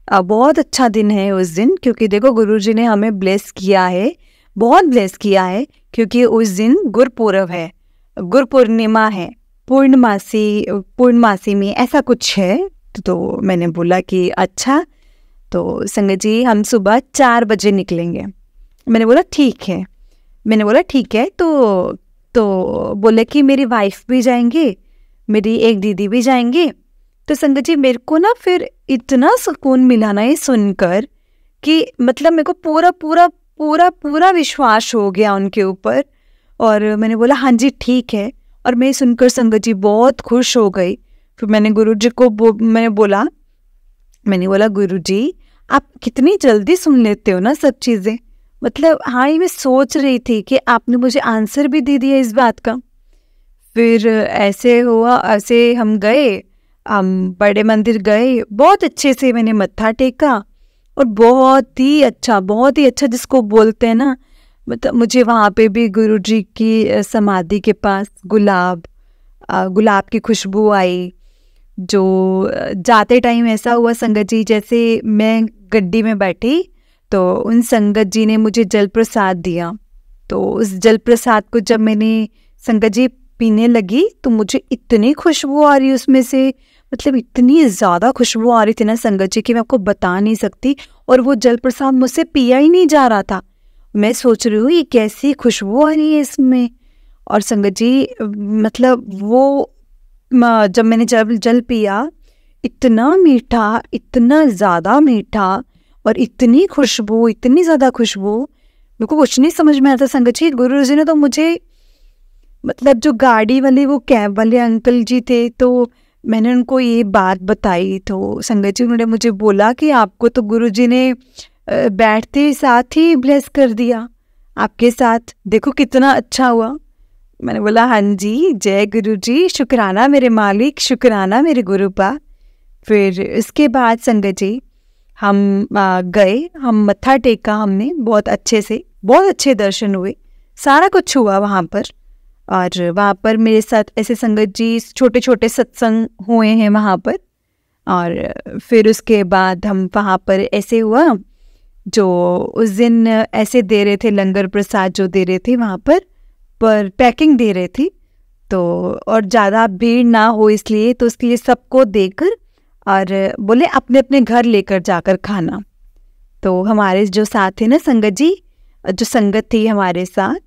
बहुत अच्छा दिन है उस दिन, क्योंकि देखो गुरुजी ने हमें ब्लेस किया है, बहुत ब्लेस किया है, क्योंकि उस दिन गुरपुरब है, गुरु पूर्णिमा है, पूर्णमासी में ऐसा कुछ है। तो मैंने बोला कि अच्छा, तो संगत जी हम सुबह 4 बजे निकलेंगे। मैंने बोला ठीक है, मैंने बोला ठीक है। तो बोले कि मेरी वाइफ भी जाएंगे, मेरी एक दीदी भी जाएंगे। तो संगत जी मेरे को ना फिर इतना सुकून मिला ना ये सुनकर कि मतलब मेरे को पूरा पूरा पूरा पूरा विश्वास हो गया उनके ऊपर। और मैंने बोला हाँ जी ठीक है, और मैं सुनकर संगत जी बहुत खुश हो गई। फिर मैंने गुरुजी को मैंने बोला गुरुजी आप कितनी जल्दी सुन लेते हो ना सब चीज़ें, मतलब हाँ ये मैं सोच रही थी कि आपने मुझे आंसर भी दे दिया इस बात का। फिर ऐसे हुआ, ऐसे हम गए, हम बड़े मंदिर गए, बहुत अच्छे से मैंने मत्था टेका, और बहुत ही अच्छा जिसको बोलते हैं ना, मतलब मुझे वहाँ पे भी गुरुजी की समाधि के पास गुलाब की खुशबू आई। जो जाते टाइम ऐसा हुआ संगत जी, जैसे मैं गड्डी में बैठी तो उन संगत जी ने मुझे जल प्रसाद दिया। तो उस जल प्रसाद को जब मैंने संगत जी पीने लगी तो मुझे इतनी खुशबू आ रही उसमें से, मतलब इतनी ज़्यादा खुशबू आ रही थी ना संगत जी की मैं आपको बता नहीं सकती। और वो जल प्रसाद मुझसे पिया ही नहीं जा रहा था। मैं सोच रही हूँ ये कैसी खुशबू आ रही है इसमें। और संगत जी मतलब वो जब मैंने जल पिया, इतना मीठा, इतना ज़्यादा मीठा, और इतनी खुशबू, इतनी ज़्यादा खुशबू, मेरे को कुछ नहीं समझ में आता संगत जी। गुरुजी ने तो मुझे, मतलब जो गाड़ी वाले वो कैब वाले अंकल जी थे, तो मैंने उनको ये बात बताई। तो संगत जी उन्होंने मुझे बोला कि आपको तो गुरुजी ने बैठते साथ ही ब्लेस कर दिया आपके साथ, देखो कितना अच्छा हुआ। मैंने बोला हाँ जी, जय गुरुजी, शुक्राना मेरे मालिक, शुक्राना मेरे गुरुपा। फिर इसके बाद संगत जी हम गए, हम मत्था टेका हमने बहुत अच्छे से, बहुत अच्छे दर्शन हुए, सारा कुछ हुआ वहाँ पर। और वहाँ पर मेरे साथ ऐसे संगत जी छोटे छोटे सत्संग हुए हैं वहाँ पर। और फिर उसके बाद हम वहाँ पर ऐसे हुआ, जो उस दिन ऐसे दे रहे थे लंगर प्रसाद जो दे रहे थे वहाँ पर पैकिंग दे रहे थी, तो और ज़्यादा भीड़ ना हो इसलिए, तो उसके लिए सबको देकर और बोले अपने अपने घर लेकर जाकर खाना। तो हमारे जो साथ थे ना संगत जी, जो संगत थी हमारे साथ,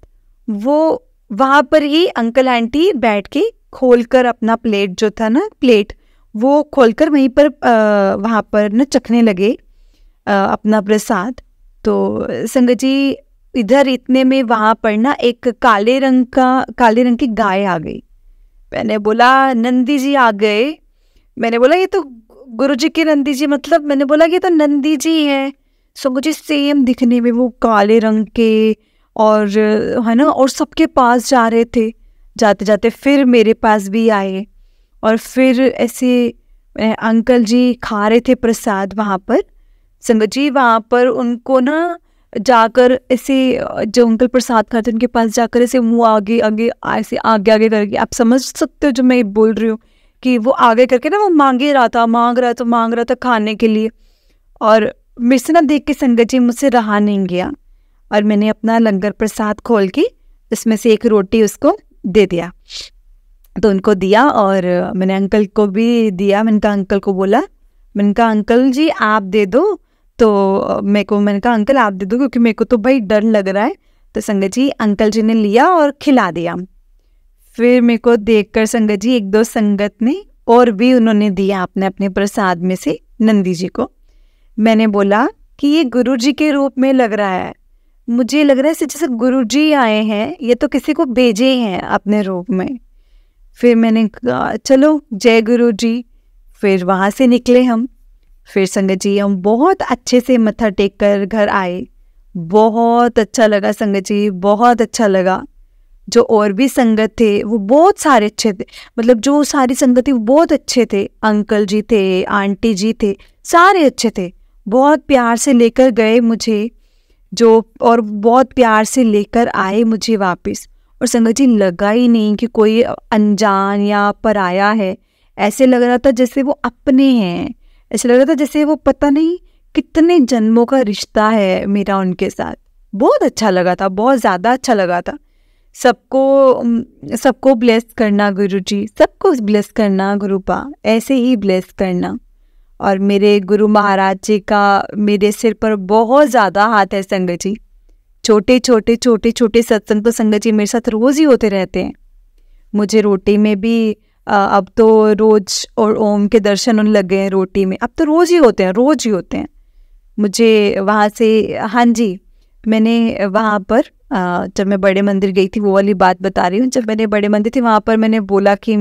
वो वहाँ पर ही अंकल आंटी बैठ के खोलकर अपना प्लेट जो था ना, प्लेट वो खोलकर वहीं पर वहाँ पर न चखने लगे अपना प्रसाद। तो संगत जी इधर इतने में वहाँ पर ना एक काले रंग की गाय आ गई। मैंने बोला नंदी जी आ गए। मैंने बोला ये तो गुरुजी के नंदी जी, मतलब मैंने बोला ये तो नंदी जी हैं। सो मुझे सेम दिखने में वो काले रंग के, और है ना, और सबके पास जा रहे थे। जाते जाते फिर मेरे पास भी आए, और फिर ऐसे अंकल जी खा रहे थे प्रसाद वहाँ पर। संगत जी वहाँ पर उनको ना जाकर ऐसे जो अंकल प्रसाद खाते उनके पास जाकर ऐसे मुँह आगे आगे ऐसे आगे आगे करके, आप समझ सकते हो जो मैं बोल रही हूँ, कि वो आगे करके ना वो मांग रहा था खाने के लिए। और मेरे से ना देख के संगत जी मुझसे रहा नहीं गया, और मैंने अपना लंगर प्रसाद खोल के इसमें से एक रोटी उसको दे दिया। तो उनको दिया, और मैंने अंकल को भी दिया। मैंने कहा अंकल को बोला, मैंने कहा अंकल जी आप दे दो। तो मैंने कहा अंकल आप दे दो, क्योंकि मेरे को तो भाई डर लग रहा है। तो संगत जी अंकल जी ने लिया और खिला दिया। फिर मेरे को देखकर संगत जी एक दो संगत ने और भी उन्होंने दिया अपने अपने प्रसाद में से नंदी जी को। मैंने बोला कि ये गुरु जी के रूप में लग रहा है, मुझे लग रहा है जैसे गुरु जी आए हैं, ये तो किसी को भेजे हैं अपने रूप में। फिर मैंने कहा चलो जय गुरु जी। फिर वहाँ से निकले हम। फिर संगत जी हम बहुत अच्छे से मत्था टेक कर घर आए। बहुत अच्छा लगा संगत जी, बहुत अच्छा लगा। जो और भी संगत थे वो बहुत सारे अच्छे थे, मतलब जो सारी संगत थी वो बहुत अच्छे थे। अंकल जी थे, आंटी जी थे, सारे अच्छे थे। बहुत प्यार से लेकर गए मुझे और बहुत प्यार से लेकर आए मुझे वापस। और संगत जी लगा ही नहीं कि कोई अनजान या पराया है। ऐसे लग रहा था जैसे वो अपने हैं। ऐसे लग रहा था जैसे वो पता नहीं कितने जन्मों का रिश्ता है मेरा उनके साथ। बहुत अच्छा लगा था, बहुत ज़्यादा अच्छा लगा था। सबको ब्लेस करना गुरुजी, सबको ब्लेस करना गुरुपा, ऐसे ही ब्लेस करना। और मेरे गुरु महाराज जी का मेरे सिर पर बहुत ज़्यादा हाथ है संगत जी। छोटे छोटे सत्संग तो संगत जी मेरे साथ रोज़ ही होते रहते हैं। मुझे रोटी में भी अब तो रोज़ और ओम के दर्शन होने लग गए हैं रोटी में। अब तो रोज़ ही होते हैं। मुझे वहाँ से, हाँ जी, मैंने वहाँ पर जब मैं बड़े मंदिर गई थी वो वाली बात बता रही हूँ। जब मैंने बड़े मंदिर थी वहाँ पर मैंने बोला कि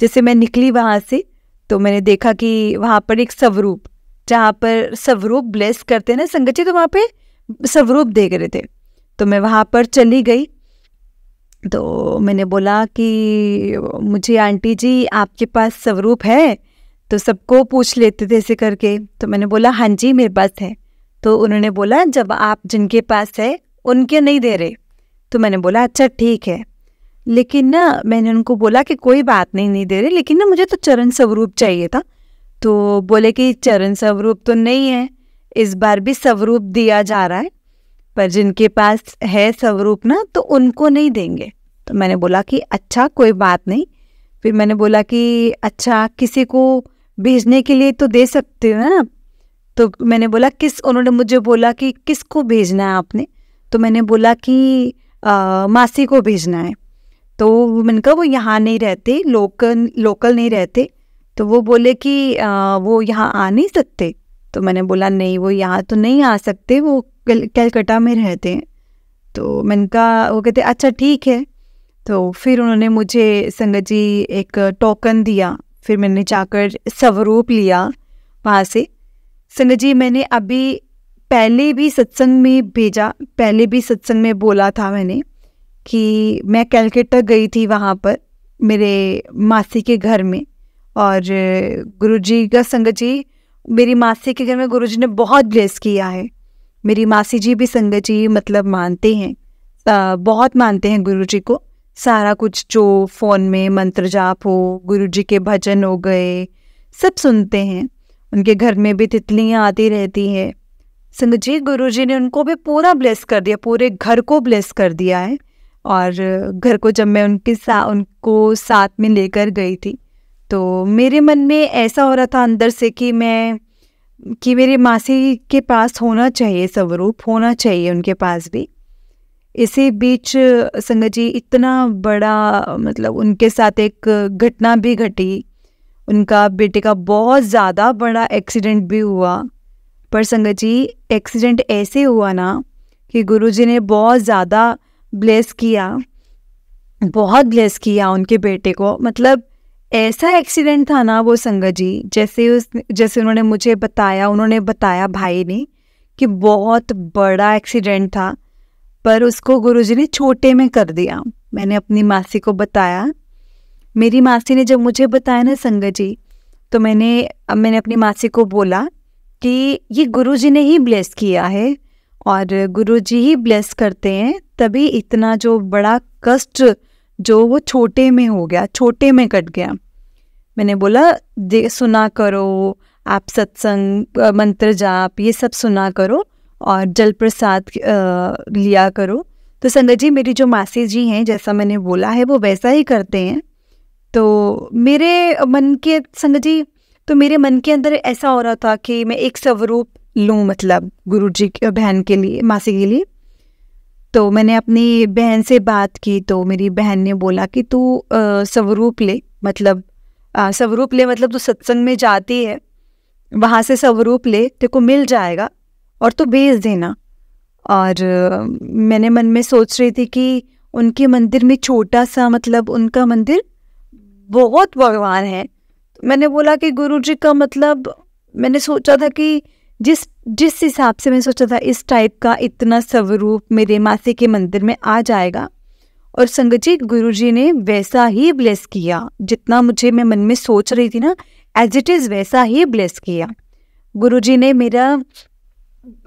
जैसे मैं निकली वहाँ से तो मैंने देखा कि वहाँ पर एक स्वरूप, जहाँ पर स्वरूप ब्लेस करते हैं ना संगत जी, तो वहाँ पे स्वरूप देख रहे थे। तो मैं वहाँ पर चली गई। तो मैंने बोला कि मुझे आंटी जी आपके पास स्वरूप है? तो सबको पूछ लेते थे ऐसे करके। तो मैंने बोला हाँ जी मेरे पास है। तो उन्होंने बोला जब आप जिनके पास है उनके नहीं दे रहे। तो मैंने बोला अच्छा ठीक है, लेकिन ना मैंने उनको बोला कि कोई बात नहीं दे रहे, लेकिन ना मुझे तो चरण स्वरूप चाहिए था। तो बोले कि चरण स्वरूप तो नहीं है, इस बार भी स्वरूप दिया जा रहा है, पर जिनके पास है स्वरूप ना तो उनको नहीं देंगे। तो मैंने बोला कि अच्छा कोई बात नहीं। फिर मैंने बोला कि अच्छा किसी को भेजने के लिए तो दे सकते हो ना। तो मैंने बोला उन्होंने मुझे बोला कि किसको भेजना है आपने। तो मैंने बोला कि मासी को भेजना है। तो मैंने कहा वो यहाँ नहीं रहते, लोकल नहीं रहते। तो वो बोले कि वो यहाँ आ नहीं सकते। तो मैंने बोला नहीं वो यहाँ तो नहीं आ सकते, वो कलकत्ता में रहते हैं। तो मैंने कहा, वो कहते अच्छा ठीक है। तो फिर उन्होंने मुझे संगत जी एक टोकन दिया। फिर मैंने जाकर स्वरूप लिया वहाँ से। संगत जी मैंने अभी पहले भी सत्संग में बोला था मैंने कि मैं कलकत्ता गई थी वहाँ पर मेरे मासी के घर में। और गुरुजी का संगत जी, मेरी मासी के घर में गुरुजी ने बहुत ब्लेस किया है। मेरी मासी जी भी संगत जी मतलब मानते हैं, बहुत मानते हैं गुरुजी को। सारा कुछ जो फ़ोन में मंत्र जाप हो, गुरुजी के भजन हो गए, सब सुनते हैं। उनके घर में भी तितलियाँ आती रहती हैं। संगत जी गुरुजी ने उनको भी पूरा ब्लेस कर दिया, पूरे घर को ब्लेस कर दिया है। और घर को जब मैं उनको साथ में लेकर गई थी तो मेरे मन में ऐसा हो रहा था अंदर से कि मेरी मासी के पास होना चाहिए, स्वरूप होना चाहिए उनके पास भी। इसी बीच संगत जी इतना बड़ा मतलब उनके साथ एक घटना भी घटी। उनका बेटे का बहुत ज़्यादा बड़ा एक्सीडेंट भी हुआ। पर संगत जी एक्सीडेंट ऐसे हुआ ना कि गुरुजी ने बहुत ज़्यादा ब्लेस किया, बहुत ब्लेस किया उनके बेटे को। मतलब ऐसा एक्सीडेंट था ना वो संगत जी, जैसे उन्होंने बताया भाई ने कि बहुत बड़ा एक्सीडेंट था, पर उसको गुरुजी ने छोटे में कर दिया। मैंने अपनी मासी को बताया, मेरी मासी ने जब मुझे बताया ना संगत जी, तो मैंने अपनी मासी को बोला कि ये गुरुजी ने ही ब्लेस किया है और गुरुजी ही ब्लेस करते हैं, तभी इतना जो बड़ा कष्ट जो वो छोटे में हो गया, छोटे में कट गया। मैंने बोला सुना करो आप, सत्संग, मंत्र जाप ये सब सुना करो और जल प्रसाद लिया करो। तो संगत जी मेरी जो मासी जी हैं, जैसा मैंने बोला है वो वैसा ही करते हैं। तो मेरे मन के अंदर ऐसा हो रहा था कि मैं एक स्वरूप लूँ, मतलब गुरुजी की बहन के लिए, मासी के लिए। तो मैंने अपनी बहन से बात की, तो मेरी बहन ने बोला कि तू स्वरूप ले, मतलब तू सत्संग में जाती है, वहाँ से स्वरूप ले, तेरे को मिल जाएगा और तू भेज देना। और मैंने मन में सोच रही थी कि उनके मंदिर में छोटा सा, मतलब उनका मंदिर बहुत भगवान है। मैंने बोला कि गुरुजी का, मतलब मैंने सोचा था कि जिस हिसाब से मैंने सोचा था इस टाइप का इतना स्वरूप मेरे मासी के मंदिर में आ जाएगा। और संगत जी गुरुजी ने वैसा ही ब्लेस किया, जितना मैं मन में सोच रही थी ना, एज इट इज़ वैसा ही ब्लेस किया। गुरुजी ने मेरा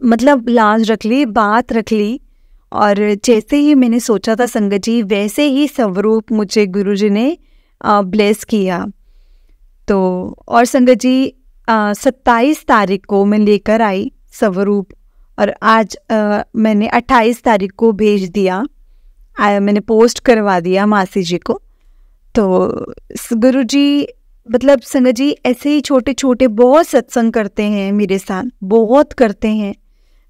मतलब लाज रख ली, बात रख ली, और जैसे ही मैंने सोचा था संगत जी, वैसे ही स्वरूप मुझे गुरुजी ने ब्लेस किया। तो और संगत जी 27 तारीख को मैं लेकर आई स्वरूप, और आज मैंने 28 तारीख को भेज दिया, मैंने पोस्ट करवा दिया मासी जी को। तो गुरुजी, मतलब संगत जी ऐसे ही छोटे छोटे बहुत सत्संग करते हैं मेरे साथ, बहुत करते हैं।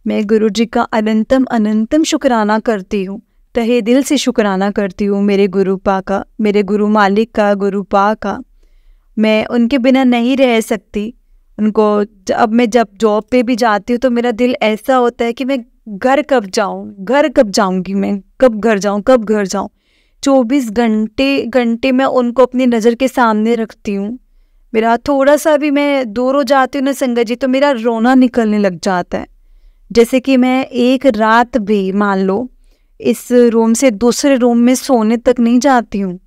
मैं गुरुजी का अनंतम अनंतम शुक्राना करती हूँ, तहे दिल से शुक्राना करती हूँ मेरे गुरुपा का, मेरे गुरु मालिक का, गुरुपा का। मैं उनके बिना नहीं रह सकती। उनको अब मैं जब जॉब पे भी जाती हूँ तो मेरा दिल ऐसा होता है कि मैं घर कब जाऊँगी, मैं कब घर जाऊँ। 24 घंटे मैं उनको अपनी नज़र के सामने रखती हूँ। मेरा थोड़ा सा भी मैं दूर हो जाती हूँ ना संगत जी, तो मेरा रोना निकलने लग जाता है। जैसे कि मैं एक रात भी, मान लो, इस रूम से दूसरे रूम में सोने तक नहीं जाती हूँ,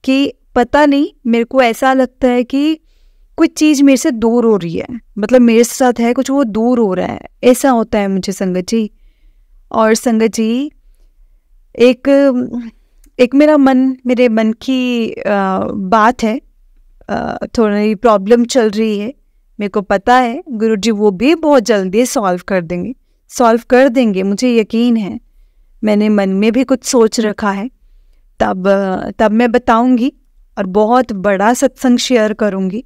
कि पता नहीं, मेरे को ऐसा लगता है कि कुछ चीज़ मेरे से दूर हो रही है, मतलब मेरे साथ है कुछ, वो दूर हो रहा है, ऐसा होता है मुझे संगत जी। और संगत जी एक मेरे मन की बात है, थोड़ी प्रॉब्लम चल रही है, मेरे को पता है गुरुजी वो भी बहुत जल्दी सॉल्व कर देंगे, मुझे यकीन है। मैंने मन में भी कुछ सोच रखा है, तब मैं बताऊंगी और बहुत बड़ा सत्संग शेयर करूंगी।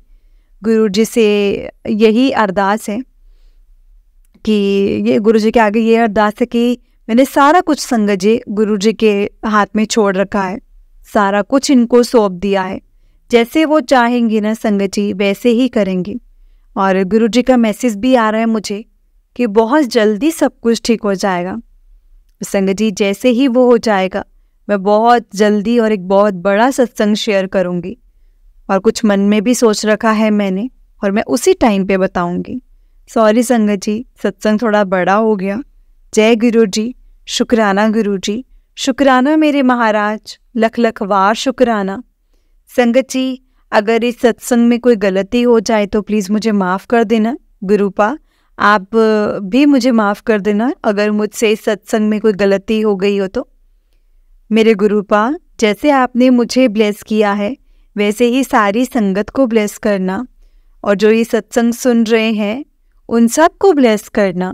गुरुजी से यही अरदास है कि ये गुरुजी के आगे ये अरदास है कि मैंने सारा कुछ संगत जी गुरुजी के हाथ में छोड़ रखा है, सारा कुछ इनको सौंप दिया है। जैसे वो चाहेंगी ना संगत जी वैसे ही करेंगे। और गुरुजी का मैसेज भी आ रहा है मुझे कि बहुत जल्दी सब कुछ ठीक हो जाएगा। संगत जी जैसे ही वो हो जाएगा, मैं बहुत जल्दी और एक बहुत बड़ा सत्संग शेयर करूंगी। और कुछ मन में भी सोच रखा है मैंने, और मैं उसी टाइम पे बताऊंगी। सॉरी संगत जी, सत्संग थोड़ा बड़ा हो गया। जय गुरुजी, शुक्राना गुरुजी, शुक्राना मेरे महाराज, लख लख वार शुक्राना। संगत जी अगर इस सत्संग में कोई गलती हो जाए तो प्लीज़ मुझे माफ़ कर देना। गुरुपा आप भी मुझे माफ़ कर देना अगर मुझसे इस सत्संग में कोई गलती हो गई हो तो। मेरे गुरुपा, जैसे आपने मुझे ब्लेस किया है वैसे ही सारी संगत को ब्लेस करना, और जो ये सत्संग सुन रहे हैं उन सब को ब्लेस करना।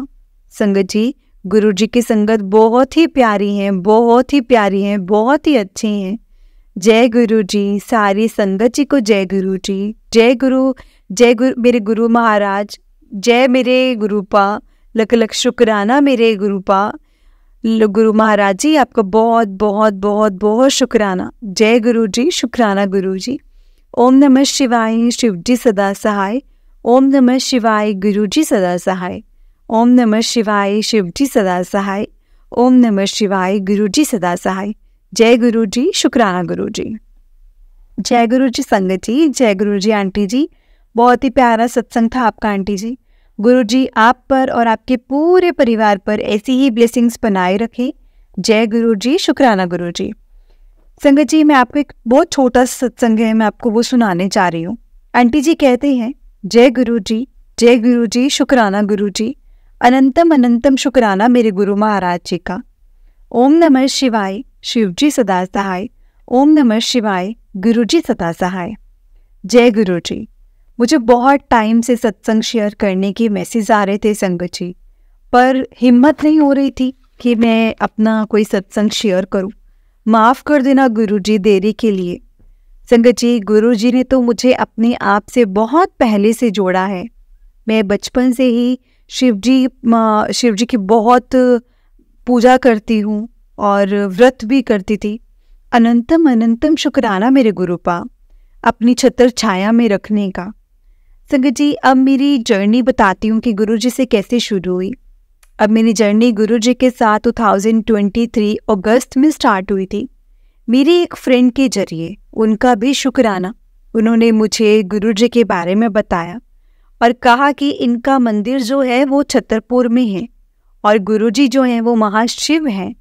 संगत जी गुरुजी की संगत बहुत ही प्यारी हैं, बहुत ही प्यारी हैं, बहुत ही अच्छी हैं। जय गुरु जी, सारी संगत जी को जय गुरु जी, जय गुरु मेरे गुरु महाराज, जय मेरे गुरुपा, लख लख शुक्राना मेरे गुरुपा। गुरु महाराज जी आपका बहुत बहुत बहुत बहुत शुक्राना। जय गुरु जी, शुक्राना गुरु जी। ओम नमः शिवाय, शिव जी सदा सहाय। ओम नमः शिवाय, गुरु जी सदा सहाय। ओम नमः शिवाय, शिव जी सदा सहाय। ओम नमः शिवाय। गुरु जी सदा सहाय। जय गुरु जी, शुक्राना गुरु जी। जय गुरु जी संगत जी, जय गुरु जी आंटी जी। बहुत ही प्यारा सत्संग था आपका आंटी जी। गुरु जी आप पर और आपके पूरे परिवार पर ऐसी ही ब्लेसिंग्स बनाए रखें। जय गुरु जी, शुक्राना गुरु जी। संगत जी, मैं आपको एक बहुत छोटा सत्संग है, मैं आपको वो सुनाने चाह रही हूँ। आंटी जी कहते हैं, जय गुरु जी, शुक्राना गुरु जी। अनंतम अनंतम शुक्राना मेरे गुरु महाराज जी का। ओम नमः शिवाय, शिव जी सदा सहाय। ओम नमः शिवाय, गुरु जी सदा सहाय। जय गुरु जी। मुझे बहुत टाइम से सत्संग शेयर करने के मैसेज आ रहे थे संगत जी, पर हिम्मत नहीं हो रही थी कि मैं अपना कोई सत्संग शेयर करूं। माफ़ कर देना गुरु जी देरी के लिए। संगत जी, गुरु जी ने तो मुझे अपने आप से बहुत पहले से जोड़ा है। मैं बचपन से ही शिव जी की बहुत पूजा करती हूँ और व्रत भी करती थी। अनंतम अनंतम शुक्राना मेरे गुरु पा अपनी छत्र छाया में रखने का। संगत जी, अब मेरी जर्नी बताती हूँ कि गुरु जी से कैसे शुरू हुई। अब मेरी जर्नी गुरु जी के साथ 2023 अगस्त में स्टार्ट हुई थी। मेरी एक फ्रेंड के जरिए, उनका भी शुक्राना, उन्होंने मुझे गुरु जी के बारे में बताया और कहा कि इनका मंदिर जो है वो छतरपुर में है और गुरु जी जो हैं वो महाशिव हैं।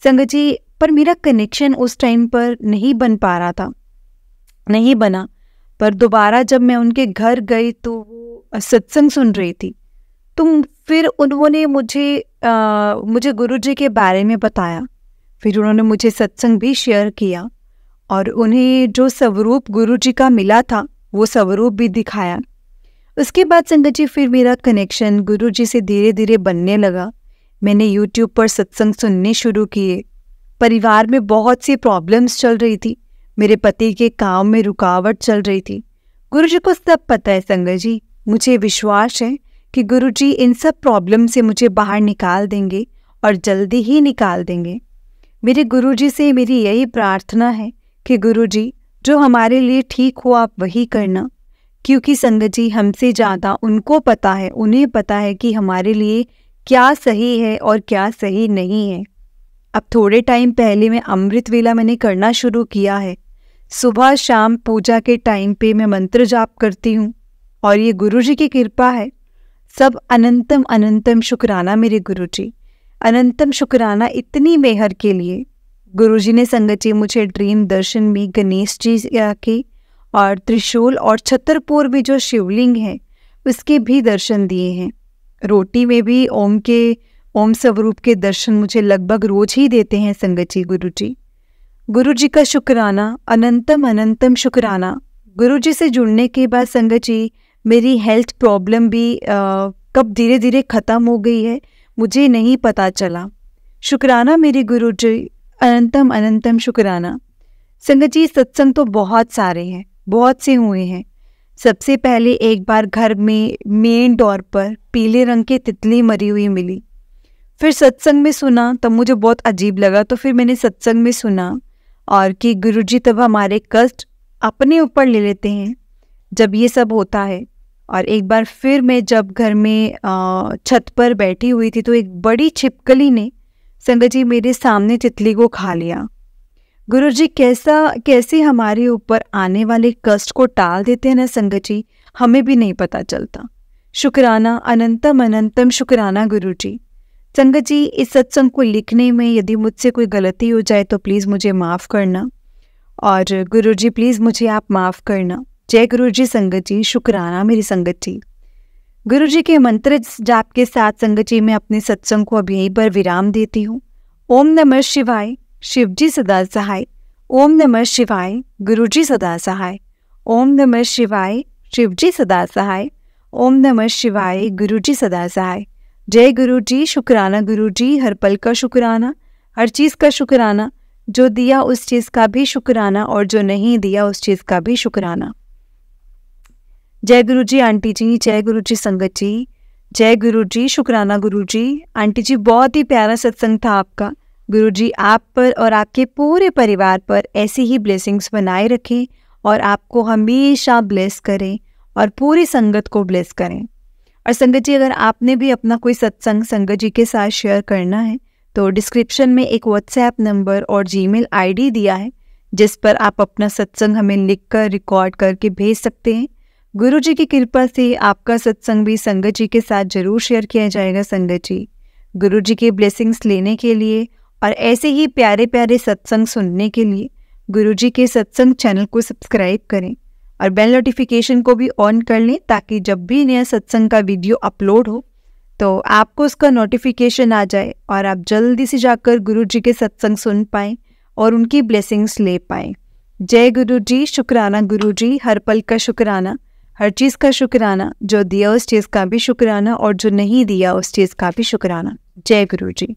संगत जी, पर मेरा कनेक्शन उस टाइम पर नहीं बना। पर दोबारा जब मैं उनके घर गई तो वो सत्संग सुन रही थी, तो फिर उन्होंने मुझे गुरु जी के बारे में बताया। फिर उन्होंने मुझे सत्संग भी शेयर किया और उन्हें जो स्वरूप गुरु जी का मिला था वो स्वरूप भी दिखाया। उसके बाद संगत जी फिर मेरा कनेक्शन गुरु जी से धीरे धीरे बनने लगा। मैंने यूट्यूब पर सत्संग सुनने शुरू किए। परिवार में बहुत सी प्रॉब्लम्स चल रही थी। मेरे पति के काम में रुकावट चल रही थी। गुरु जी को सब पता है संगत जी। मुझे विश्वास है कि गुरु जी इन सब प्रॉब्लम से मुझे बाहर निकाल देंगे और जल्दी ही निकाल देंगे। मेरे गुरु जी से मेरी यही प्रार्थना है कि गुरु जी जो हमारे लिए ठीक हो आप वही करना, क्योंकि संगत जी हमसे ज़्यादा उनको पता है, उन्हें पता है कि हमारे लिए क्या सही है और क्या सही नहीं है। अब थोड़े टाइम पहले मैं अमृत वेला मैंने करना शुरू किया है। सुबह शाम पूजा के टाइम पे मैं मंत्र जाप करती हूँ और ये गुरु जी की कृपा है। सब अनंतम अनंतम शुक्राना मेरे गुरु जी। अनंतम शुक्राना इतनी मेहर के लिए। गुरु जी ने संगत जी मुझे ड्रीम दर्शन में गणेश जी के और त्रिशूल और छतरपुर में जो शिवलिंग है उसके भी दर्शन दिए हैं। रोटी में भी ओम स्वरूप के दर्शन मुझे लगभग रोज ही देते हैं संगत जी गुरु जी। गुरु जी का शुक्राना, अनंतम अनंतम शुक्राना। गुरु जी से जुड़ने के बाद संगत जी मेरी हेल्थ प्रॉब्लम भी कब धीरे धीरे ख़त्म हो गई है मुझे नहीं पता चला। शुक्राना मेरे गुरु जी, अनंतम अनंतम शुक्राना। संगत जी सत्संग तो बहुत सारे हैं, बहुत से हुए हैं। सबसे पहले एक बार घर में मेन डोर पर पीले रंग की तितली मरी हुई मिली। फिर सत्संग में सुना तब मुझे बहुत अजीब लगा, तो फिर मैंने सत्संग में सुना और कि गुरु जी तब हमारे कष्ट अपने ऊपर ले लेते हैं जब ये सब होता है। और एक बार फिर मैं जब घर में छत पर बैठी हुई थी तो एक बड़ी छिपकली ने संगत जी मेरे सामने तितली को खा लिया। गुरु जी कैसे हमारे ऊपर आने वाले कष्ट को टाल देते हैं ना संगत जी, हमें भी नहीं पता चलता। शुक्राना, अनंतम अनंतम शुक्राना गुरु जी। संगत जी इस सत्संग को लिखने में यदि मुझसे कोई गलती हो जाए तो प्लीज़ मुझे माफ़ करना और गुरु जी प्लीज़ मुझे आप माफ़ करना। जय गुरु जी संगत जी, शुक्राना मेरी संगत जी। गुरु जी के मंत्र जाप के साथ संगत जी मैं अपने सत्संग को अब यहीं पर विराम देती हूँ। ओम नमः शिवाय, शिव जी सदा सहाय। ओम नमः शिवाय, गुरु जी सदा सहाय। ओम नमः शिवाय, शिव जी सदा सहाय। ओम नमः शिवाय, गुरु जी सदा सहाय। जय गुरु जी, शुक्राना गुरु जी। हर पल का शुक्राना, हर चीज़ का शुक्राना। जो दिया उस चीज़ का भी शुक्राना और जो नहीं दिया उस चीज़ का भी शुक्राना। जय गुरु जी आंटी जी, जय गुरु जी संगत जी, जय गुरु जी, शुक्राना गुरु जी। आंटी जी बहुत ही प्यारा सत्संग था आपका। गुरु जी आप पर और आपके पूरे परिवार पर ऐसी ही ब्लेसिंग्स बनाए रखें और आपको हमेशा ब्लेस करें और पूरी संगत को ब्लेस करें। और संगत जी अगर आपने भी अपना कोई सत्संग संगत जी के साथ शेयर करना है तो डिस्क्रिप्शन में एक व्हाट्सएप नंबर और जीमेल आईडी दिया है, जिस पर आप अपना सत्संग हमें लिखकर रिकॉर्ड करके भेज सकते हैं। गुरु जी की कृपा से आपका सत्संग भी संगत जी के साथ जरूर शेयर किया जाएगा। संगत जी, गुरु जी के ब्लेसिंग्स लेने के लिए और ऐसे ही प्यारे प्यारे सत्संग सुनने के लिए गुरु जी के सत्संग चैनल को सब्सक्राइब करें और बेल नोटिफिकेशन को भी ऑन कर लें, ताकि जब भी नया सत्संग का वीडियो अपलोड हो तो आपको उसका नोटिफिकेशन आ जाए और आप जल्दी से जाकर गुरु जी के सत्संग सुन पाएँ और उनकी ब्लेसिंग्स ले पाएँ। जय गुरु जी। शुक्राना गुरु जी, हर पल का शुक्राना, हर चीज़ का शुक्राना, जो दिया उस चीज़ का भी शुक्राना और जो नहीं दिया उस चीज़ का भी शुक्राना। जय गुरु जी।